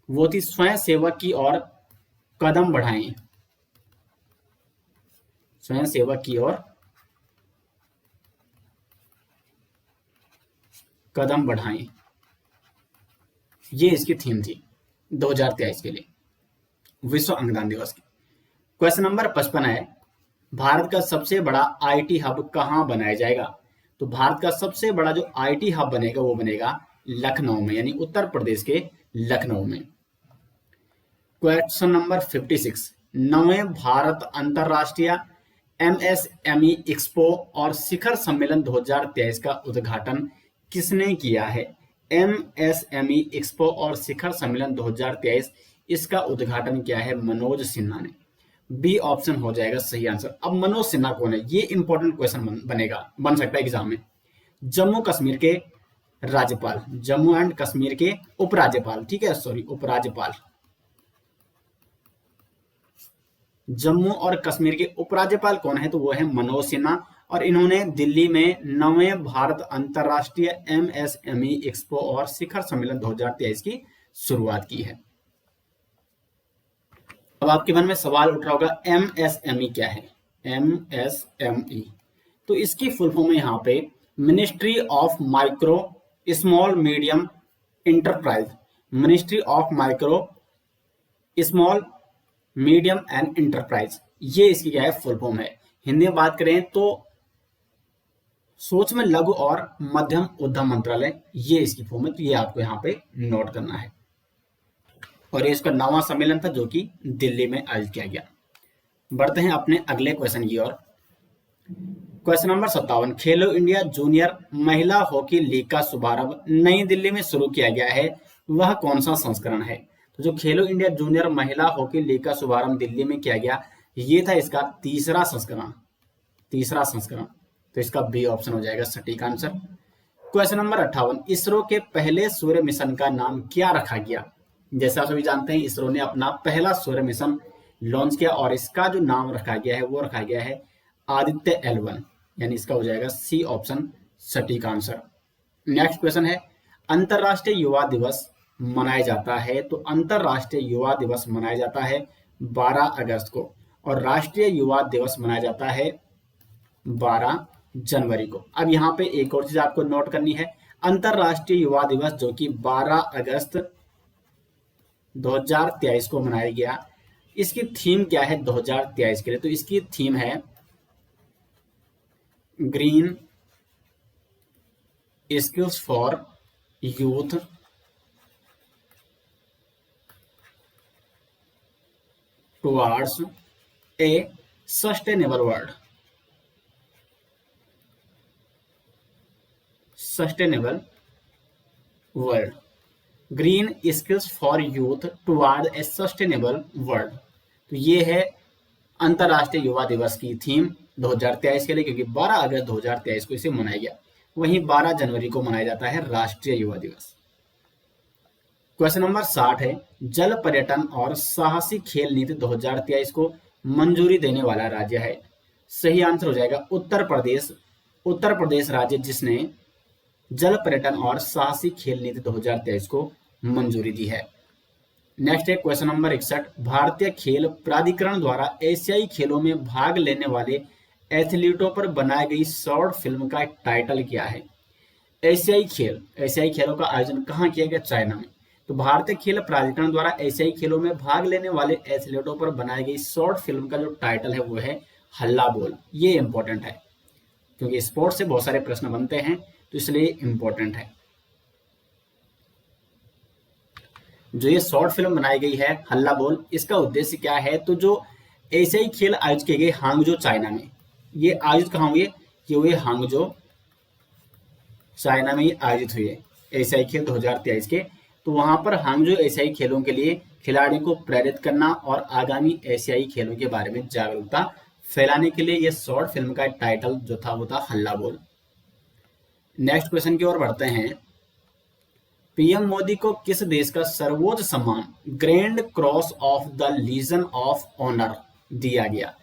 वो थी स्वयं सेवा की ओर कदम बढ़ाएं। स्वयं सेवा की ओर कदम बढ़ाएं, ये इसकी थीम थी 2023 के लिए विश्व अंगदान दिवस की। क्वेश्चन नंबर 55 है, भारत का सबसे बड़ा आईटी हब कहाँ बनाया जाएगा? तो भारत का सबसे बड़ा जो आईटी हब बनेगा वो बनेगा लखनऊ में, यानी उत्तर प्रदेश के लखनऊ में। क्वेश्चन नंबर 56, 9वें भारत अंतरराष्ट्रीय एमएसएमई एक्सपो और शिखर सम्मेलन 2023 का उद्घाटन किसने किया है? एमएसएमई एक्सपो और शिखर सम्मेलन 2023, इसका उद्घाटन किया है मनोज सिन्हा ने। बी ऑप्शन हो जाएगा सही आंसर। अब मनोज सिन्हा कौन है? ये इंपॉर्टेंट क्वेश्चन बन सकता है एग्जाम में। जम्मू कश्मीर के राज्यपाल, जम्मू एंड कश्मीर के उपराज्यपाल, ठीक है, सॉरी उपराज्यपाल। जम्मू और कश्मीर के उपराज्यपाल कौन है, तो वो है मनोज सिन्हा, और इन्होंने दिल्ली में 9वें भारत अंतरराष्ट्रीय एमएसएमई एक्सपो और शिखर सम्मेलन 2023 की शुरुआत की है। अब आपके मन में सवाल उठ रहा होगा एमएसएमई क्या है। एमएसएमई तो इसकी फुल फॉर्म है यहाँ पे ministry of micro small medium enterprise, ministry of micro small medium and enterprise, ये इसकी क्या है फुल फॉर्म है। हिंदी में बात करें तो सूक्ष्म लघु और मध्यम उद्यम मंत्रालय, ये इसकी फॉर्म है, तो ये आपको यहाँ पे नोट करना है। और ये इसका 9वां सम्मेलन था जो कि दिल्ली में आयोजित किया गया। बढ़ते हैं अपने अगले क्वेश्चन की ओर। क्वेश्चन नंबर 57, खेलो इंडिया जूनियर महिला हॉकी लीग का शुभारंभ नई दिल्ली में शुरू किया गया है, वह कौन सा संस्करण है। तो जो खेलो इंडिया जूनियर महिला हॉकी लीग का शुभारंभ दिल्ली में किया गया, ये था इसका तीसरा संस्करण, तीसरा संस्करण, तो इसका बी ऑप्शन हो जाएगा सटीक आंसर। क्वेश्चन नंबर 58, इसरो के पहले सूर्य मिशन का नाम क्या रखा गया। जैसा आप सभी जानते हैं इसरो ने अपना पहला सूर्य मिशन लॉन्च किया और इसका जो नाम रखा गया है वो रखा गया है आदित्य L1, यानी इसका हो जाएगा सी ऑप्शन सटीक आंसर। नेक्स्ट क्वेश्चन है, अंतरराष्ट्रीय युवा दिवस मनाया जाता है, तो अंतरराष्ट्रीय युवा दिवस मनाया जाता है 12 अगस्त को, और राष्ट्रीय युवा दिवस मनाया जाता है 12 जनवरी को। अब यहाँ पे एक और चीज आपको नोट करनी है, अंतरराष्ट्रीय युवा दिवस जो कि 12 अगस्त 2023 को मनाया गया, इसकी थीम क्या है 2023 के लिए, तो इसकी थीम है green skills for youth towards A sustainable world, sustainable world, green skills for youth toward A sustainable world. तो ये है अंतरराष्ट्रीय युवा दिवस की थीम 2023 के लिए, क्योंकि 12 अगस्त 2023 को इसे मनाया गया। वहीं 12 जनवरी को मनाया जाता है राष्ट्रीय युवा दिवस। क्वेश्चन नंबर 60 है, जल पर्यटन और साहसी खेल नीति 2023 को मंजूरी देने वाला राज्य है। सही आंसर हो जाएगा उत्तर प्रदेश। उत्तर प्रदेश राज्य जिसने जल पर्यटन और साहसी खेल नीति 2023 को मंजूरी दी है। नेक्स्ट है क्वेश्चन नंबर 61, भारतीय खेल प्राधिकरण द्वारा एशियाई खेलों में भाग लेने वाले एथलीटों पर बनाई गई शॉर्ट फिल्म का टाइटल क्या है। एशियाई खेलों का आयोजन कहाँ किया गया, चाइना में। तो भारतीय खेल प्राधिकरण द्वारा एशियाई खेलों में भाग लेने वाले एथलीटों पर बनाई गई शॉर्ट फिल्म का जो टाइटल है वो है हल्ला बोल। ये इंपॉर्टेंट है क्योंकि स्पोर्ट्स से बहुत सारे प्रश्न बनते हैं, तो इसलिए इंपॉर्टेंट है। जो ये शॉर्ट फिल्म बनाई गई है हल्ला बोल, इसका उद्देश्य क्या है, तो जो एशियाई खेल आयोजित किए गए हांगजो चाइना में, ये आयोजित कहाँ हुए, ये हुए हांगजो चाइना में आयोजित हुए एशियाई खेल 2023 के। तो वहां पर हांगजो एशियाई खेलों के लिए खिलाड़ियों को प्रेरित करना और आगामी एशियाई खेलों के बारे में जागरूकता फैलाने के लिए ये शॉर्ट फिल्म का टाइटल जो था वो था हल्ला बोल। नेक्स्ट क्वेश्चन की ओर बढ़ते हैं। पीएम मोदी को किस देश का सर्वोच्च सम्मान grand cross of the legion of honour दिया गया।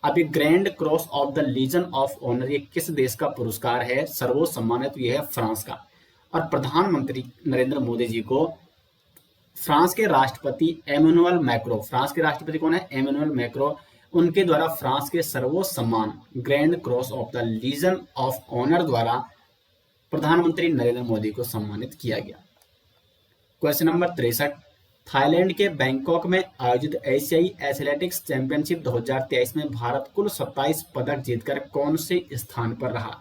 अब ये grand cross of the legion of honour ये किस देश का पुरस्कार है, सर्वोच्च सम्मान है, तो ये है फ्रांस का। और प्रधानमंत्री नरेंद्र मोदी जी को फ्रांस के राष्ट्रपति एमेनुअल मैक्रो, फ्रांस के राष्ट्रपति कौन है, एमेनुअल मैक्रो, उनके द्वारा फ्रांस के सर्वोच्च सम्मान grand cross of the legion of honour द्वारा प्रधानमंत्री नरेंद्र मोदी को सम्मानित किया गया। क्वेश्चन नंबर 63, थाईलैंड के बैंकॉक में आयोजित एशियाई एथलेटिक्स चैंपियनशिप 2023 में भारत कुल 27 पदक जीतकर कौन से स्थान पर रहा।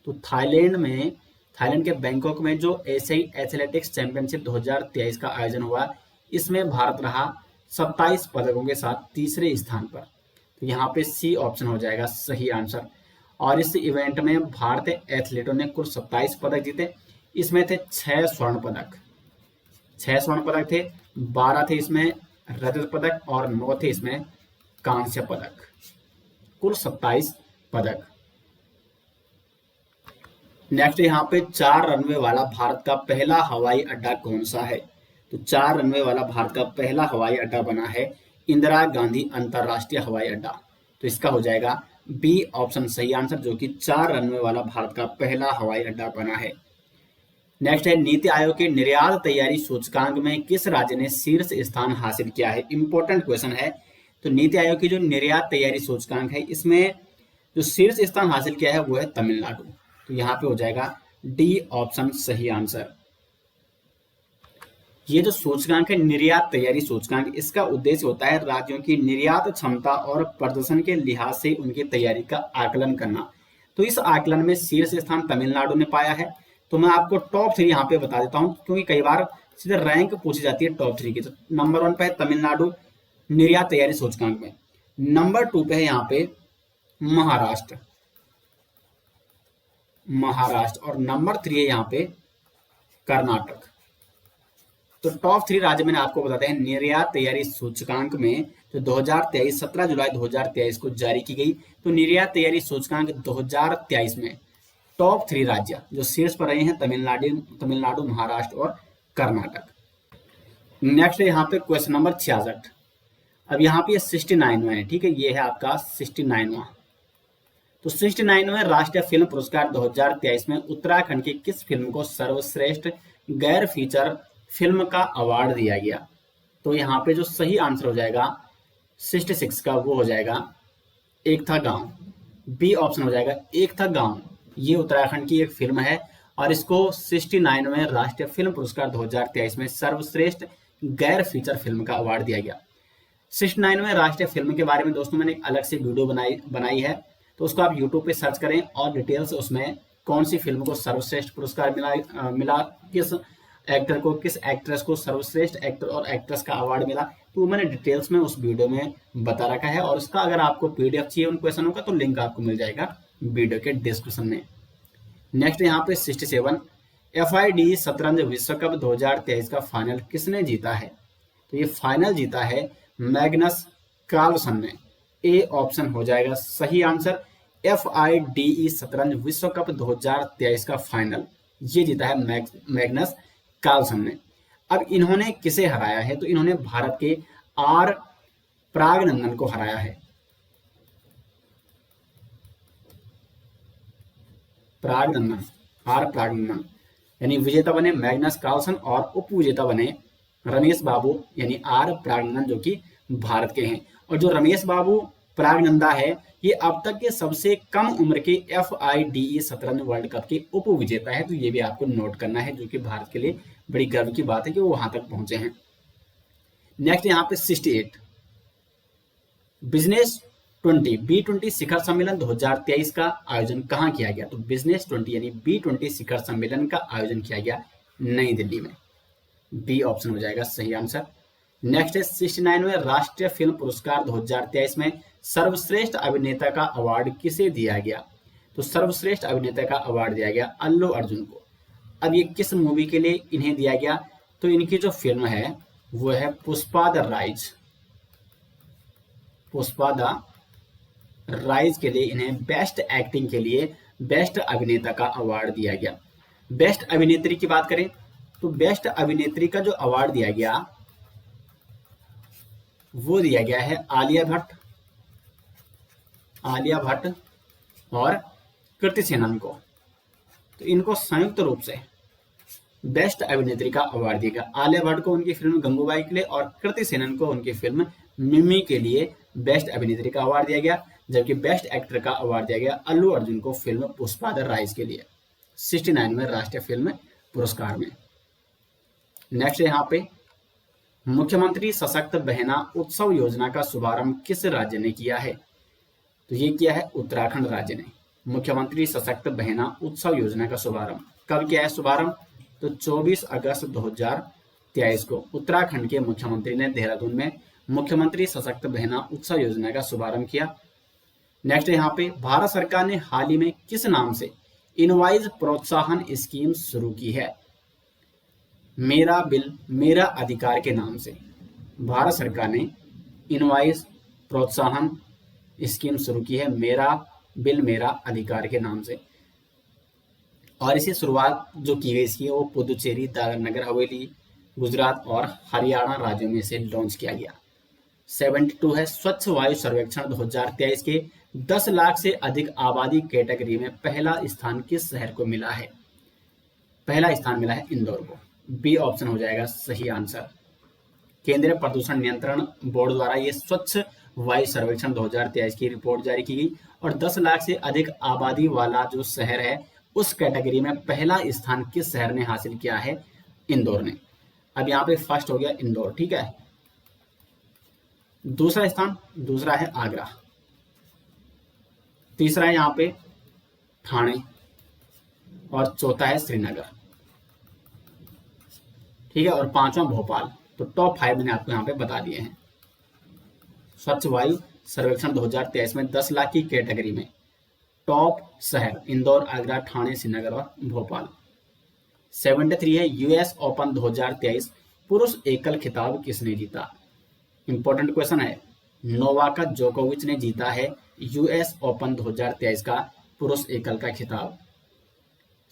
तो थाईलैंड के बैंकॉक में जो एशियाई एथलेटिक्स चैंपियनशिप 2023 का आयोजन हुआ, इसमें भारत रहा 27 पदकों के साथ तीसरे स्थान पर। तो यहाँ पे सी ऑप्शन हो जाएगा सही आंसर। और इस इवेंट में भारतीय एथलीटों ने कुल 27 पदक जीते। इसमें थे 6 स्वर्ण पदक, 6 स्वर्ण पदक थे, 12 थे इसमें रजत पदक और 9 थे इसमें कांस्य पदक, कुल 27 पदक। नेक्स्ट यहाँ पे 4 रनवे वाला भारत का पहला हवाई अड्डा कौन सा है? तो 4 रनवे वाला भारत का पहला हवाई अड्डा बना है इंदिरा गांधी अंतरराष्ट्रीय हवाई अड्डा। तो इसका हो जाएगा बी ऑप्शन सही आंसर, जो कि 4 रनवे वाला भारत का पहला हवाई अड्डा बना है। नेक्स्ट है नीति आयोग के निर्यात तैयारी सूचकांक में किस राज्य ने शीर्ष स्थान हासिल किया है? इंपॉर्टेंट क्वेश्चन है। तो नीति आयोग की जो निर्यात तैयारी सूचकांक है, इसमें जो शीर्ष स्थान हासिल किया है वो है तमिलनाडु। तो यहाँ पे हो जाएगा डी ऑप्शन सही आंसर। ये जो सूचकांक है निर्यात तैयारी सूचकांक, इसका उद्देश्य होता है राज्यों की निर्यात क्षमता और प्रदर्शन के लिहाज से उनकी तैयारी का आकलन करना। तो इस आकलन में शीर्ष स्थान तमिलनाडु ने पाया है। तो मैं आपको टॉप 3 यहाँ पे बता देता हूँ, क्योंकि कई बार सीधे रैंक पूछी जाती है टॉप 3 की। तो नंबर 1 पे है तमिलनाडु निर्यात तैयारी सूचकांक में, नंबर 2 पे है यहाँ पे महाराष्ट्र, और नंबर 3 है यहाँ पे कर्नाटक। तो टॉप 3 राज्य मैंने आपको बताते हैं निर्यात तैयारी सूचकांक में, जो 2023 17 जुलाई 2023 को जारी की गई। तो निर्यात तैयारी सूचकांक 2023 में टॉप 3 राज्य जो शीर्ष पर रहे हैं तमिलनाडु, महाराष्ट्र और कर्नाटक। नेक्स्ट है यहाँ पे क्वेश्चन नंबर 66। अब यहाँ पे 69वां है, ठीक है, ये है आपका 69वां। तो 69वें राष्ट्रीय फिल्म पुरस्कार 2023 में उत्तराखंड की किस फिल्म को सर्वश्रेष्ठ गैर फीचर फिल्म का अवार्ड दिया गया? तो यहाँ पे जो सही आंसर हो जाएगा 66 का, वो हो जाएगा एक था गांव। बी ऑप्शन हो जाएगा एक था गांव। ये उत्तराखंड की एक फिल्म है और इसको 69वें राष्ट्रीय फिल्म पुरस्कार 2023 में सर्वश्रेष्ठ गैर फीचर फिल्म का अवार्ड दिया गया। 69वें राष्ट्रीय फिल्म के बारे में दोस्तों मैंने एक अलग से वीडियो बनाई है, तो उसको आप यूट्यूब पे सर्च करें और डिटेल्स उसमें कौन सी फिल्म को सर्वश्रेष्ठ पुरस्कार मिला, किस एक्टर को, किस एक्ट्रेस को सर्वश्रेष्ठ एक्टर और एक्ट्रेस का अवार्ड मिला, तो मैंने डिटेल्स में उस वीडियो में बता रखा है। और उसका अगर आपको पीडीएफ चाहिए उन क्वेश्चनों का, तो लिंक आपको मिल जाएगा वीडियो के डिस्क्रिप्शन में। नेक्स्ट यहाँ पे 67 FIDE शतरंज विश्व कप 2023 का फाइनल किसने जीता है? तो ये फाइनल जीता है मैग्नस कार्लसन ने। ए ऑप्शन हो जाएगा सही आंसर। FIDE शतरंज विश्व कप 2023 का फाइनल ये जीता है मैग्नस कार्लसन ने। अब इन्होंने किसे हराया है? तो इन्होंने भारत के आर प्रागनंदन को हराया है। आर प्रागनंदन यानी विजेता बने मैग्नस कार्लसन और उप विजेता बने रमेश बाबू यानी आर प्रागनंदन, जो कि भारत के हैं। और जो रमेश बाबू प्रागनंदा है, ये अब तक के सबसे कम उम्र के FIDE शतरंज वर्ल्ड कप के उप विजेता है। तो ये भी आपको नोट करना है, जो कि भारत के लिए बड़ी गर्व की बात है कि वो वहां तक पहुंचे हैं। नेक्स्ट यहाँ पे 68 बिजनेस 20 B20 शिखर सम्मेलन 2023 का आयोजन कहाँ किया गया? तो बिजनेस 20 यानी B20 शिखर सम्मेलन का आयोजन किया गया नई दिल्ली में। बी ऑप्शन हो जाएगा सही आंसर। नेक्स्ट है 69वें राष्ट्रीय फिल्म पुरस्कार 2023 में सर्वश्रेष्ठ अभिनेता का अवार्ड किसे दिया गया? तो सर्वश्रेष्ठ अभिनेता का अवार्ड दिया गया अल्लू अर्जुन को। अब ये किस मूवी के लिए इन्हें दिया गया? तो इनकी जो फिल्म है वो है पुष्पा द राइज के लिए इन्हें बेस्ट एक्टिंग के लिए बेस्ट अभिनेता का अवार्ड दिया गया। बेस्ट अभिनेत्री की बात करें तो बेस्ट अभिनेत्री का जो अवार्ड दिया गया वो दिया गया है आलिया भट्ट और कृति सेनन को। तो इनको संयुक्त रूप से बेस्ट अभिनेत्री का अवार्ड दिया गया। आलिया भट्ट को उनकी फिल्म गंगूबाई के लिए और कृति सेनन को उनकी फिल्म मिमी के लिए बेस्ट अभिनेत्री का अवार्ड दिया गया, जबकि बेस्ट एक्टर का अवार्ड दिया गया अल्लू अर्जुन को फिल्म पुष्पा द राइज के लिए 69वें राष्ट्रीय फिल्म पुरस्कार में। नेक्स्ट यहाँ पे मुख्यमंत्री सशक्त बहना उत्सव योजना का शुभारंभ किस राज्य ने किया है? तो ये किया है उत्तराखंड राज्य ने। मुख्यमंत्री सशक्त बहना उत्सव योजना का शुभारंभ कब किया है? शुभारंभ तो 24 अगस्त 2023 को उत्तराखंड के मुख्यमंत्री ने देहरादून में मुख्यमंत्री सशक्त बहना उत्सव योजना का शुभारंभ किया। नेक्स्ट यहाँ पे भारत सरकार ने हाल ही में किस नाम से इनवाइस प्रोत्साहन स्कीम शुरू की है? मेरा बिल मेरा अधिकार के नाम से भारत सरकार ने इनवाइस प्रोत्साहन स्कीम शुरू की है, मेरा बिल मेरा अधिकार के नाम से। और इसे शुरुआत जो की गई इसकी वो पुदुचेरी, दादरा नगर हवेली, गुजरात और हरियाणा राज्यों में से लॉन्च किया गया। 72 है स्वच्छ वायु सर्वेक्षण 2023 के 10 लाख से अधिक आबादी कैटेगरी में पहला स्थान किस शहर को मिला है? पहला स्थान मिला है इंदौर को। बी ऑप्शन हो जाएगा सही आंसर। केंद्रीय प्रदूषण नियंत्रण बोर्ड द्वारा ये स्वच्छ वायु सर्वेक्षण 2023 की रिपोर्ट जारी की गई और 10 लाख से अधिक आबादी वाला जो शहर है उस कैटेगरी में पहला स्थान किस शहर ने हासिल किया है? इंदौर ने। अब यहाँ पे फर्स्ट हो गया इंदौर, ठीक है। दूसरा स्थान, दूसरा है आगरा, तीसरा है यहाँ पे ठाणे और चौथा है श्रीनगर, ठीक है, और पांचवा भोपाल। तो टॉप 5 मैंने आपको यहाँ पे बता दिए हैं। स्वच्छ वायु सर्वेक्षण 2023 में 10 लाख की कैटेगरी में टॉप शहर इंदौर, आगरा, ठाणे, श्रीनगर और भोपाल। 73 है यूएस ओपन 2023 पुरुष एकल खिताब किसने जीता? इंपॉर्टेंट क्वेश्चन है। नोवाक जोकोविच ने जीता है यूएस ओपन 2023 का पुरुष एकल का खिताब।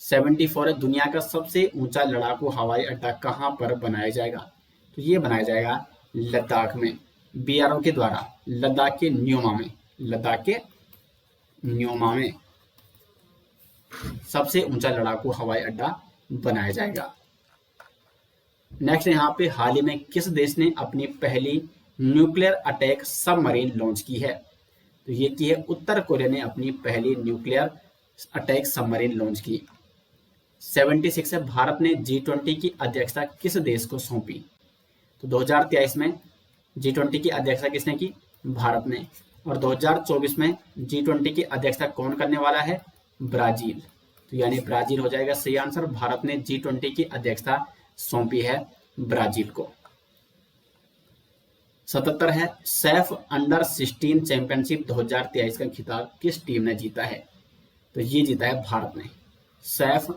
74 है दुनिया का सबसे ऊंचा लड़ाकू हवाई अड्डा कहां पर बनाया जाएगा? तो ये बनाया जाएगा लद्दाख में, बीआरओ के द्वारा, लद्दाख के न्योमा में। लद्दाख के न्योमा में सबसे ऊंचा लड़ाकू हवाई अड्डा बनाया जाएगा। नेक्स्ट यहाँ पे हाल ही में किस देश ने अपनी पहली न्यूक्लियर अटैक सबमरीन लॉन्च की है? तो ये की है उत्तर कोरिया ने अपनी पहली न्यूक्लियर अटैक सबमरीन लॉन्च की। 76 है भारत ने G20 की अध्यक्षता किस देश को सौंपी? तो 2023 में G20 की अध्यक्षता किसने की? भारत ने। और 2024 में G20 की अध्यक्षता कौन करने वाला है? ब्राजील। तो यानी ब्राजील हो जाएगा सही आंसर। भारत ने G20 की अध्यक्षता सौंपी है ब्राजील को। 77 है सैफ अंडर 16 चैंपियनशिप 2023 का खिताब किस टीम ने जीता है? तो ये जीता है भारत ने। सैफ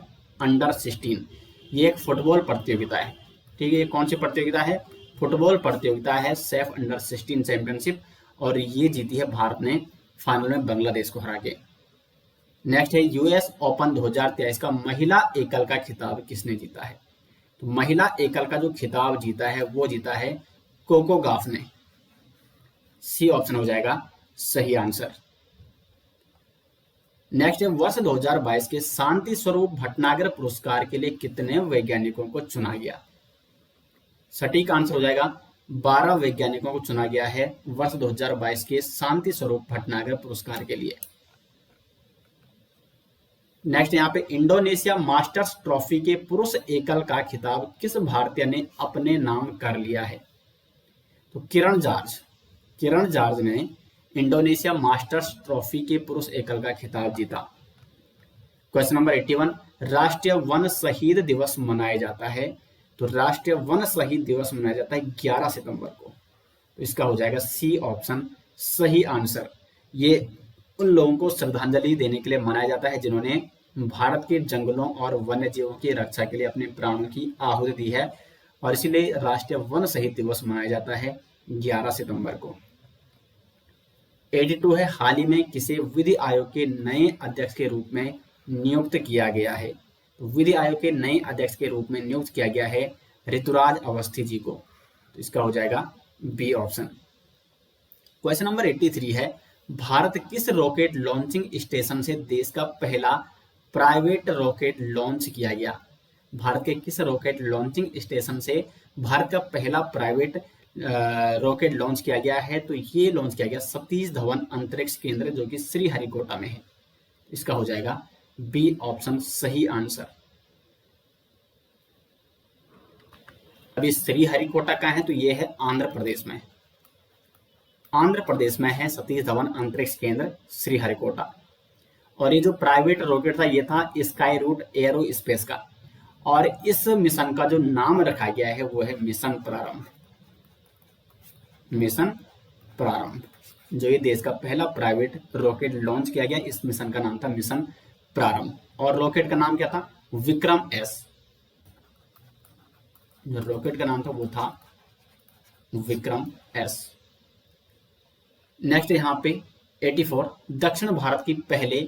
अंडर 16 ये एक फुटबॉल प्रतियोगिता है, ठीक है। ये कौन सी प्रतियोगिता है? फुटबॉल प्रतियोगिता है सैफ अंडर 16 चैंपियनशिप, और ये जीती है भारत ने फाइनल में बांग्लादेश को हरा के। नेक्स्ट है यूएस ओपन 2023 का महिला एकल का खिताब किसने जीता है? तो महिला एकल का जो खिताब जीता है वो जीता है कोको गाफ ने। सी ऑप्शन हो जाएगा सही आंसर। नेक्स्ट है वर्ष 2022 के शांति स्वरूप भटनागर पुरस्कार के लिए कितने वैज्ञानिकों को चुना गया? सटीक आंसर हो जाएगा 12 वैज्ञानिकों को चुना गया है वर्ष 2022 के शांति स्वरूप भटनागर पुरस्कार के लिए। नेक्स्ट यहाँ पे इंडोनेशिया मास्टर्स ट्रॉफी के पुरुष एकल का खिताब किस भारतीय ने अपने नाम कर लिया है? तो किरण जॉर्ज ने इंडोनेशिया मास्टर्स ट्रॉफी के पुरुष एकल का खिताब जीता। क्वेश्चन नंबर 81 राष्ट्रीय वन शहीद दिवस मनाया जाता है? तो राष्ट्रीय वन शहीद दिवस मनाया जाता है 11 सितंबर को। तो इसका हो जाएगा सी ऑप्शन सही आंसर। ये उन लोगों को श्रद्धांजलि देने के लिए मनाया जाता है जिन्होंने भारत के जंगलों और वन्य जीवों की रक्षा के लिए अपने प्राणों की आहुति दी है, और इसीलिए राष्ट्रीय वन शहीद दिवस मनाया जाता है 11 सितंबर को। 82 है हाल ही में किसे विधि आयोग के नए अध्यक्ष के रूप में नियुक्त किया गया है? तो विधि आयोग के नए अध्यक्ष के रूप में नियुक्त किया गया है ऋतुराज अवस्थी जी को। तो इसका हो जाएगा बी ऑप्शन। क्वेश्चन नंबर 83 है भारत किस रॉकेट लॉन्चिंग स्टेशन से देश का पहला प्राइवेट रॉकेट लॉन्च किया गया? भारत के किस रॉकेट लॉन्चिंग स्टेशन से भारत का पहला प्राइवेट रॉकेट लॉन्च किया गया है? तो ये लॉन्च किया गया सतीश धवन अंतरिक्ष केंद्र जो कि श्रीहरिकोटा में है। इसका हो जाएगा बी ऑप्शन सही आंसर। अभी श्रीहरिकोटा का है तो ये है आंध्र प्रदेश में। आंध्र प्रदेश में है सतीश धवन अंतरिक्ष केंद्र श्रीहरिकोटा। और ये जो प्राइवेट रॉकेट था ये था स्काई रूट एरो स्पेस का, और इस मिशन का जो नाम रखा गया है वो है मिशन प्रारंभ। मिशन प्रारंभ जो ये देश का पहला प्राइवेट रॉकेट लॉन्च किया गया, इस मिशन का नाम था मिशन प्रारंभ। और रॉकेट का नाम क्या था? विक्रम एस। जो रॉकेट का नाम था वो था विक्रम एस। नेक्स्ट यहाँ पे 84 दक्षिण भारत की पहले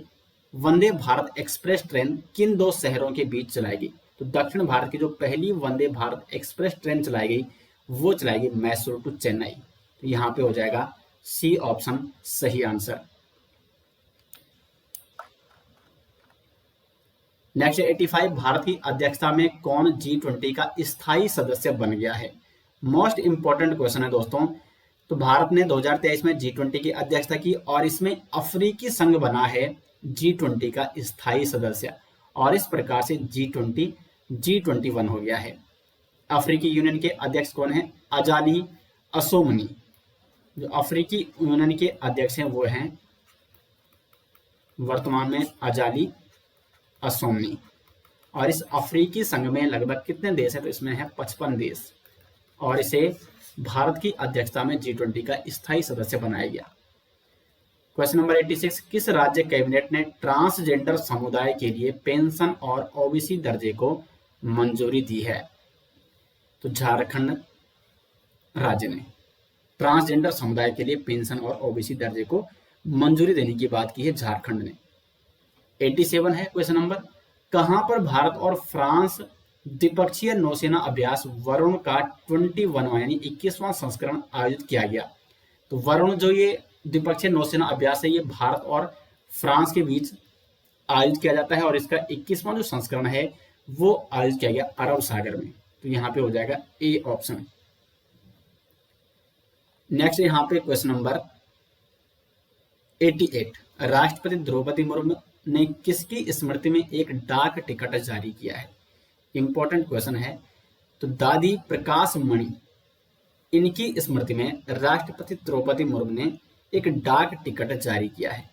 वंदे भारत एक्सप्रेस ट्रेन किन दो शहरों के बीच चलाई गई? तो दक्षिण भारत की जो पहली वंदे भारत एक्सप्रेस ट्रेन चलाई गई वो चलाई गई मैसूर टू चेन्नई। तो यहाँ पे हो जाएगा सी ऑप्शन सही आंसर। नेक्स्ट 85, भारत की अध्यक्षता में कौन G20 का स्थायी सदस्य बन गया है? मोस्ट इंपॉर्टेंट क्वेश्चन है दोस्तों। तो भारत ने 2023 में G20 की अध्यक्षता की और इसमें अफ्रीकी संघ बना है G20 का स्थायी सदस्य, और इस प्रकार से G20 G21 हो गया है। अफ्रीकी यूनियन के अध्यक्ष कौन है? अजाली असोमनी। जो अफ्रीकी यूनियन के अध्यक्ष हैं वो हैं वर्तमान में अजाली असोमनी। और इस अफ्रीकी संघ में लगभग कितने देश हैं? तो इसमें है 55 देश, और इसे भारत की अध्यक्षता में G20 का स्थायी सदस्य बनाया गया। क्वेश्चन नंबर 86, किस राज्य कैबिनेट ने ट्रांसजेंडर समुदाय के लिए पेंशन और ओबीसी दर्जे को मंजूरी दी है? तो झारखंड राज्य ने ट्रांसजेंडर समुदाय के लिए पेंशन और ओबीसी दर्जे को मंजूरी देने की बात की है झारखंड ने। 87 है क्वेश्चन नंबर, कहां पर भारत और फ्रांस द्विपक्षीय नौसेना अभ्यास वरुण का 21वां यानी 21वां संस्करण आयोजित किया गया? तो वरुण जो ये द्विपक्षीय नौसेना अभ्यास है ये भारत और फ्रांस के बीच आयोजित किया जाता है, और इसका 21वां जो संस्करण है वो आयोजित किया गया अरब सागर में। तो यहाँ पे हो जाएगा ए ऑप्शन। नेक्स्ट यहाँ पे क्वेश्चन नंबर 88, राष्ट्रपति द्रौपदी मुर्मू ने किसकी स्मृति में एक डाक टिकट जारी किया है? इंपॉर्टेंट क्वेश्चन है। तो दादी प्रकाश मणि, इनकी स्मृति में राष्ट्रपति द्रौपदी मुर्मू ने एक डाक टिकट जारी किया है,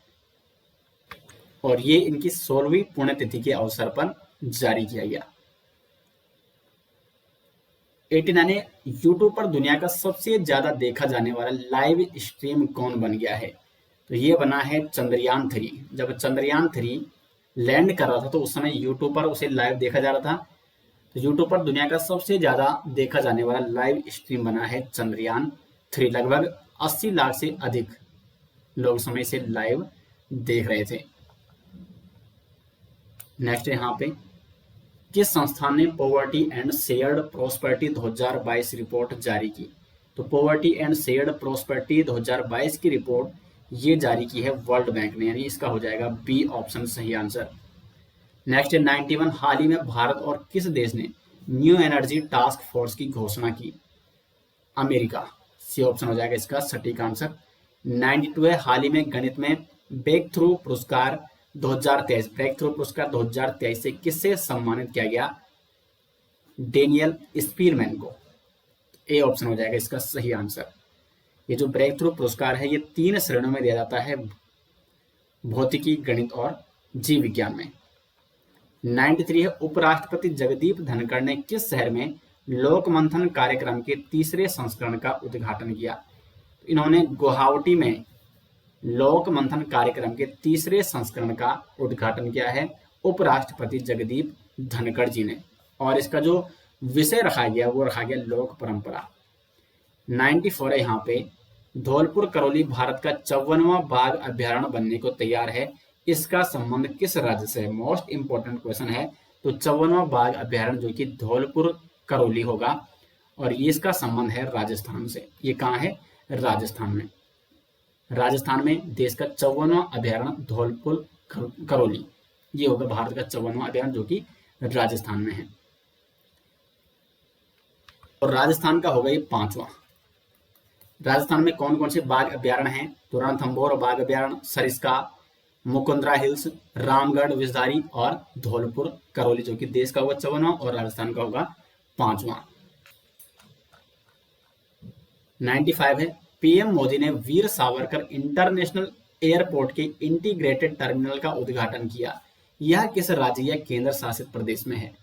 और ये इनकी 16वीं पुण्यतिथि के अवसर पर जारी किया गया। 89, यूट्यूब पर दुनिया का सबसे ज्यादा देखा जाने वाला लाइव स्ट्रीम कौन बन गया है? तो ये बना है चंद्रयान 3। जब चंद्रयान 3 लैंड कर रहा था तो उस समय यूट्यूब पर उसे लाइव देखा जा रहा था। तो यूट्यूब पर दुनिया का सबसे ज्यादा देखा जाने वाला लाइव स्ट्रीम बना है चंद्रयान 3। लगभग 80 लाख से अधिक लोग समय से लाइव देख रहे थे। नेक्स्ट यहाँ पे, किस संस्थान ने poverty and shared prosperity 2022 report जारी की? तो पॉवर्टी एंड शेयर्ड प्रोस्पेरिटी 2022 की रिपोर्ट ये जारी की है वर्ल्ड बैंक ने, यानी इसका हो जाएगा बी ऑप्शन सही आंसर। नेक्स्ट 91, हाल ही में भारत और किस देश ने न्यू एनर्जी टास्क फोर्स की घोषणा की? अमेरिका, सी ऑप्शन हो जाएगा इसका सटीक आंसर। 92 है, हाल ही में गणित में ब्रेक थ्रू पुरस्कार 2023 से किससे सम्मानित किया गया? डेनियल स्पीरमैन को। ए ऑप्शन हो जाएगा इसका सही आंसर। ये जो ब्रेक थ्रू पुरस्कार है ये 3 श्रेणियों में दिया जाता है, भौतिकी, गणित और जीव विज्ञान में। 93 है, उपराष्ट्रपति जगदीप धनखड़ ने किस शहर में लोक मंथन कार्यक्रम के 3रे संस्करण का उद्घाटन किया? इन्होंने गुवाहाटी में लोक मंथन कार्यक्रम के 3रे संस्करण का उद्घाटन किया है उपराष्ट्रपति जगदीप धनखड़ जी ने, और इसका जो विषय रखा गया वो रखा गया लोक परंपरा। 94 है, यहाँ पे धौलपुर करौली भारत का 54वां बाघ अभ्यारण्य बनने को तैयार है, इसका संबंध किस राज्य से है? मोस्ट इंपोर्टेंट क्वेश्चन है। तो 54वां बाघ अभ्यारण्य जो कि धौलपुर करौली होगा, और ये इसका संबंध है राजस्थान से। ये कहाँ है? राजस्थान में। राजस्थान में देश का 54वां अभ्यारण्य धौलपुर करौली, ये होगा भारत का 54वां अभ्यारण्य जो कि राजस्थान में है, और राजस्थान का होगा ये 5वां। राजस्थान में कौन कौन से बाघ अभ्यारण्य हैं? तो रणथंभौर बाघ अभ्यारण्य, सरिस्का, मुकुंदरा हिल्स, रामगढ़ विषधारी और धौलपुर करौली, जो कि देश का होगा 54वां और राजस्थान का होगा 5वां। 95 है, पीएम मोदी ने वीर सावरकर इंटरनेशनल एयरपोर्ट के इंटीग्रेटेड टर्मिनल का उद्घाटन किया। यह किस राज्य या केंद्र शासित प्रदेश में है?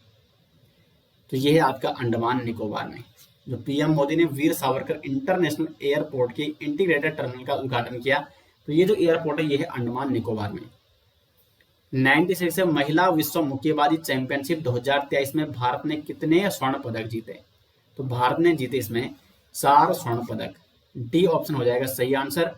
तो यह है आपका अंडमान निकोबार में। जो पीएम मोदी ने वीर सावरकर इंटरनेशनल एयरपोर्ट के इंटीग्रेटेड टर्मिनल का उद्घाटन किया, तो ये जो एयरपोर्ट है ये है अंडमान निकोबार में। 96 है, महिला विश्व मुक्केबाजी चैंपियनशिप 2023 में भारत ने कितने स्वर्ण पदक जीते? तो भारत ने जीते इसमें 4 स्वर्ण पदक। डी ऑप्शन हो जाएगा सही आंसर।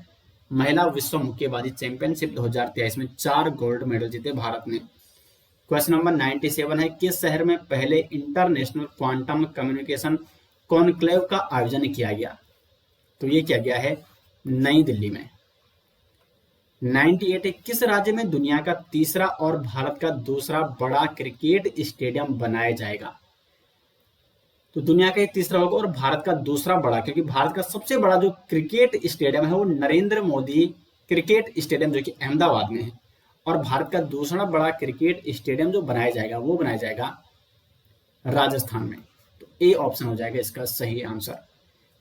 महिला विश्व मुक्केबाजी चैंपियनशिप 2023 में 4 गोल्ड मेडल जीते भारत ने। क्वेश्चन नंबर 97 है, किस शहर में पहले इंटरनेशनल क्वांटम कम्युनिकेशन कॉन्क्लेव का आयोजन किया गया? तो ये किया गया है नई दिल्ली में। 98 है, किस राज्य में दुनिया का तीसरा और भारत का दूसरा बड़ा क्रिकेट स्टेडियम बनाया जाएगा? तो दुनिया का ये तीसरा होगा और भारत का दूसरा बड़ा, क्योंकि भारत का सबसे बड़ा जो क्रिकेट स्टेडियम है वो नरेंद्र मोदी क्रिकेट स्टेडियम जो कि अहमदाबाद में है, और भारत का दूसरा बड़ा क्रिकेट स्टेडियम जो बनाया जाएगा वो बनाया जाएगा राजस्थान में। तो ए ऑप्शन हो जाएगा इसका सही आंसर।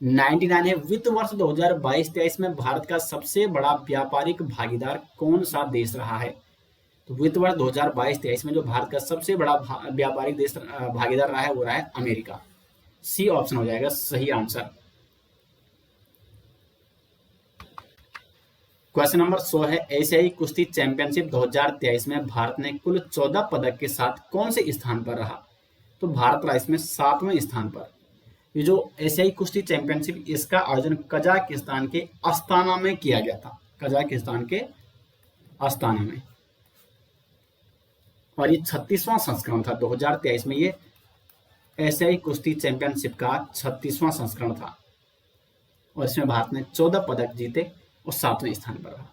99 है, वित्त वर्ष 2022-23 में भारत का सबसे बड़ा व्यापारिक भागीदार कौन सा देश रहा है? तो वित्त वर्ष 2022-23 में जो भारत का सबसे बड़ा व्यापारिक देश भागीदार रहा है वो रहा है अमेरिका। सी ऑप्शन हो जाएगा सही आंसर। क्वेश्चन नंबर 100 है, एशियाई कुश्ती चैंपियनशिप 2023 में भारत ने कुल 14 पदक के साथ कौन से स्थान पर रहा? तो भारत रहा इसमें 7वें स्थान पर। ये जो एशियाई कुश्ती चैंपियनशिप इसका आयोजन कजाकिस्तान के अस्ताना में किया गया था, कजाकिस्तान के अस्ताना में, और ये 36वां संस्करण था। 2023 में ये एशियाई कुश्ती चैंपियनशिप का 36वां संस्करण था और इसमें भारत ने 14 पदक जीते और 7वें स्थान पर रहा।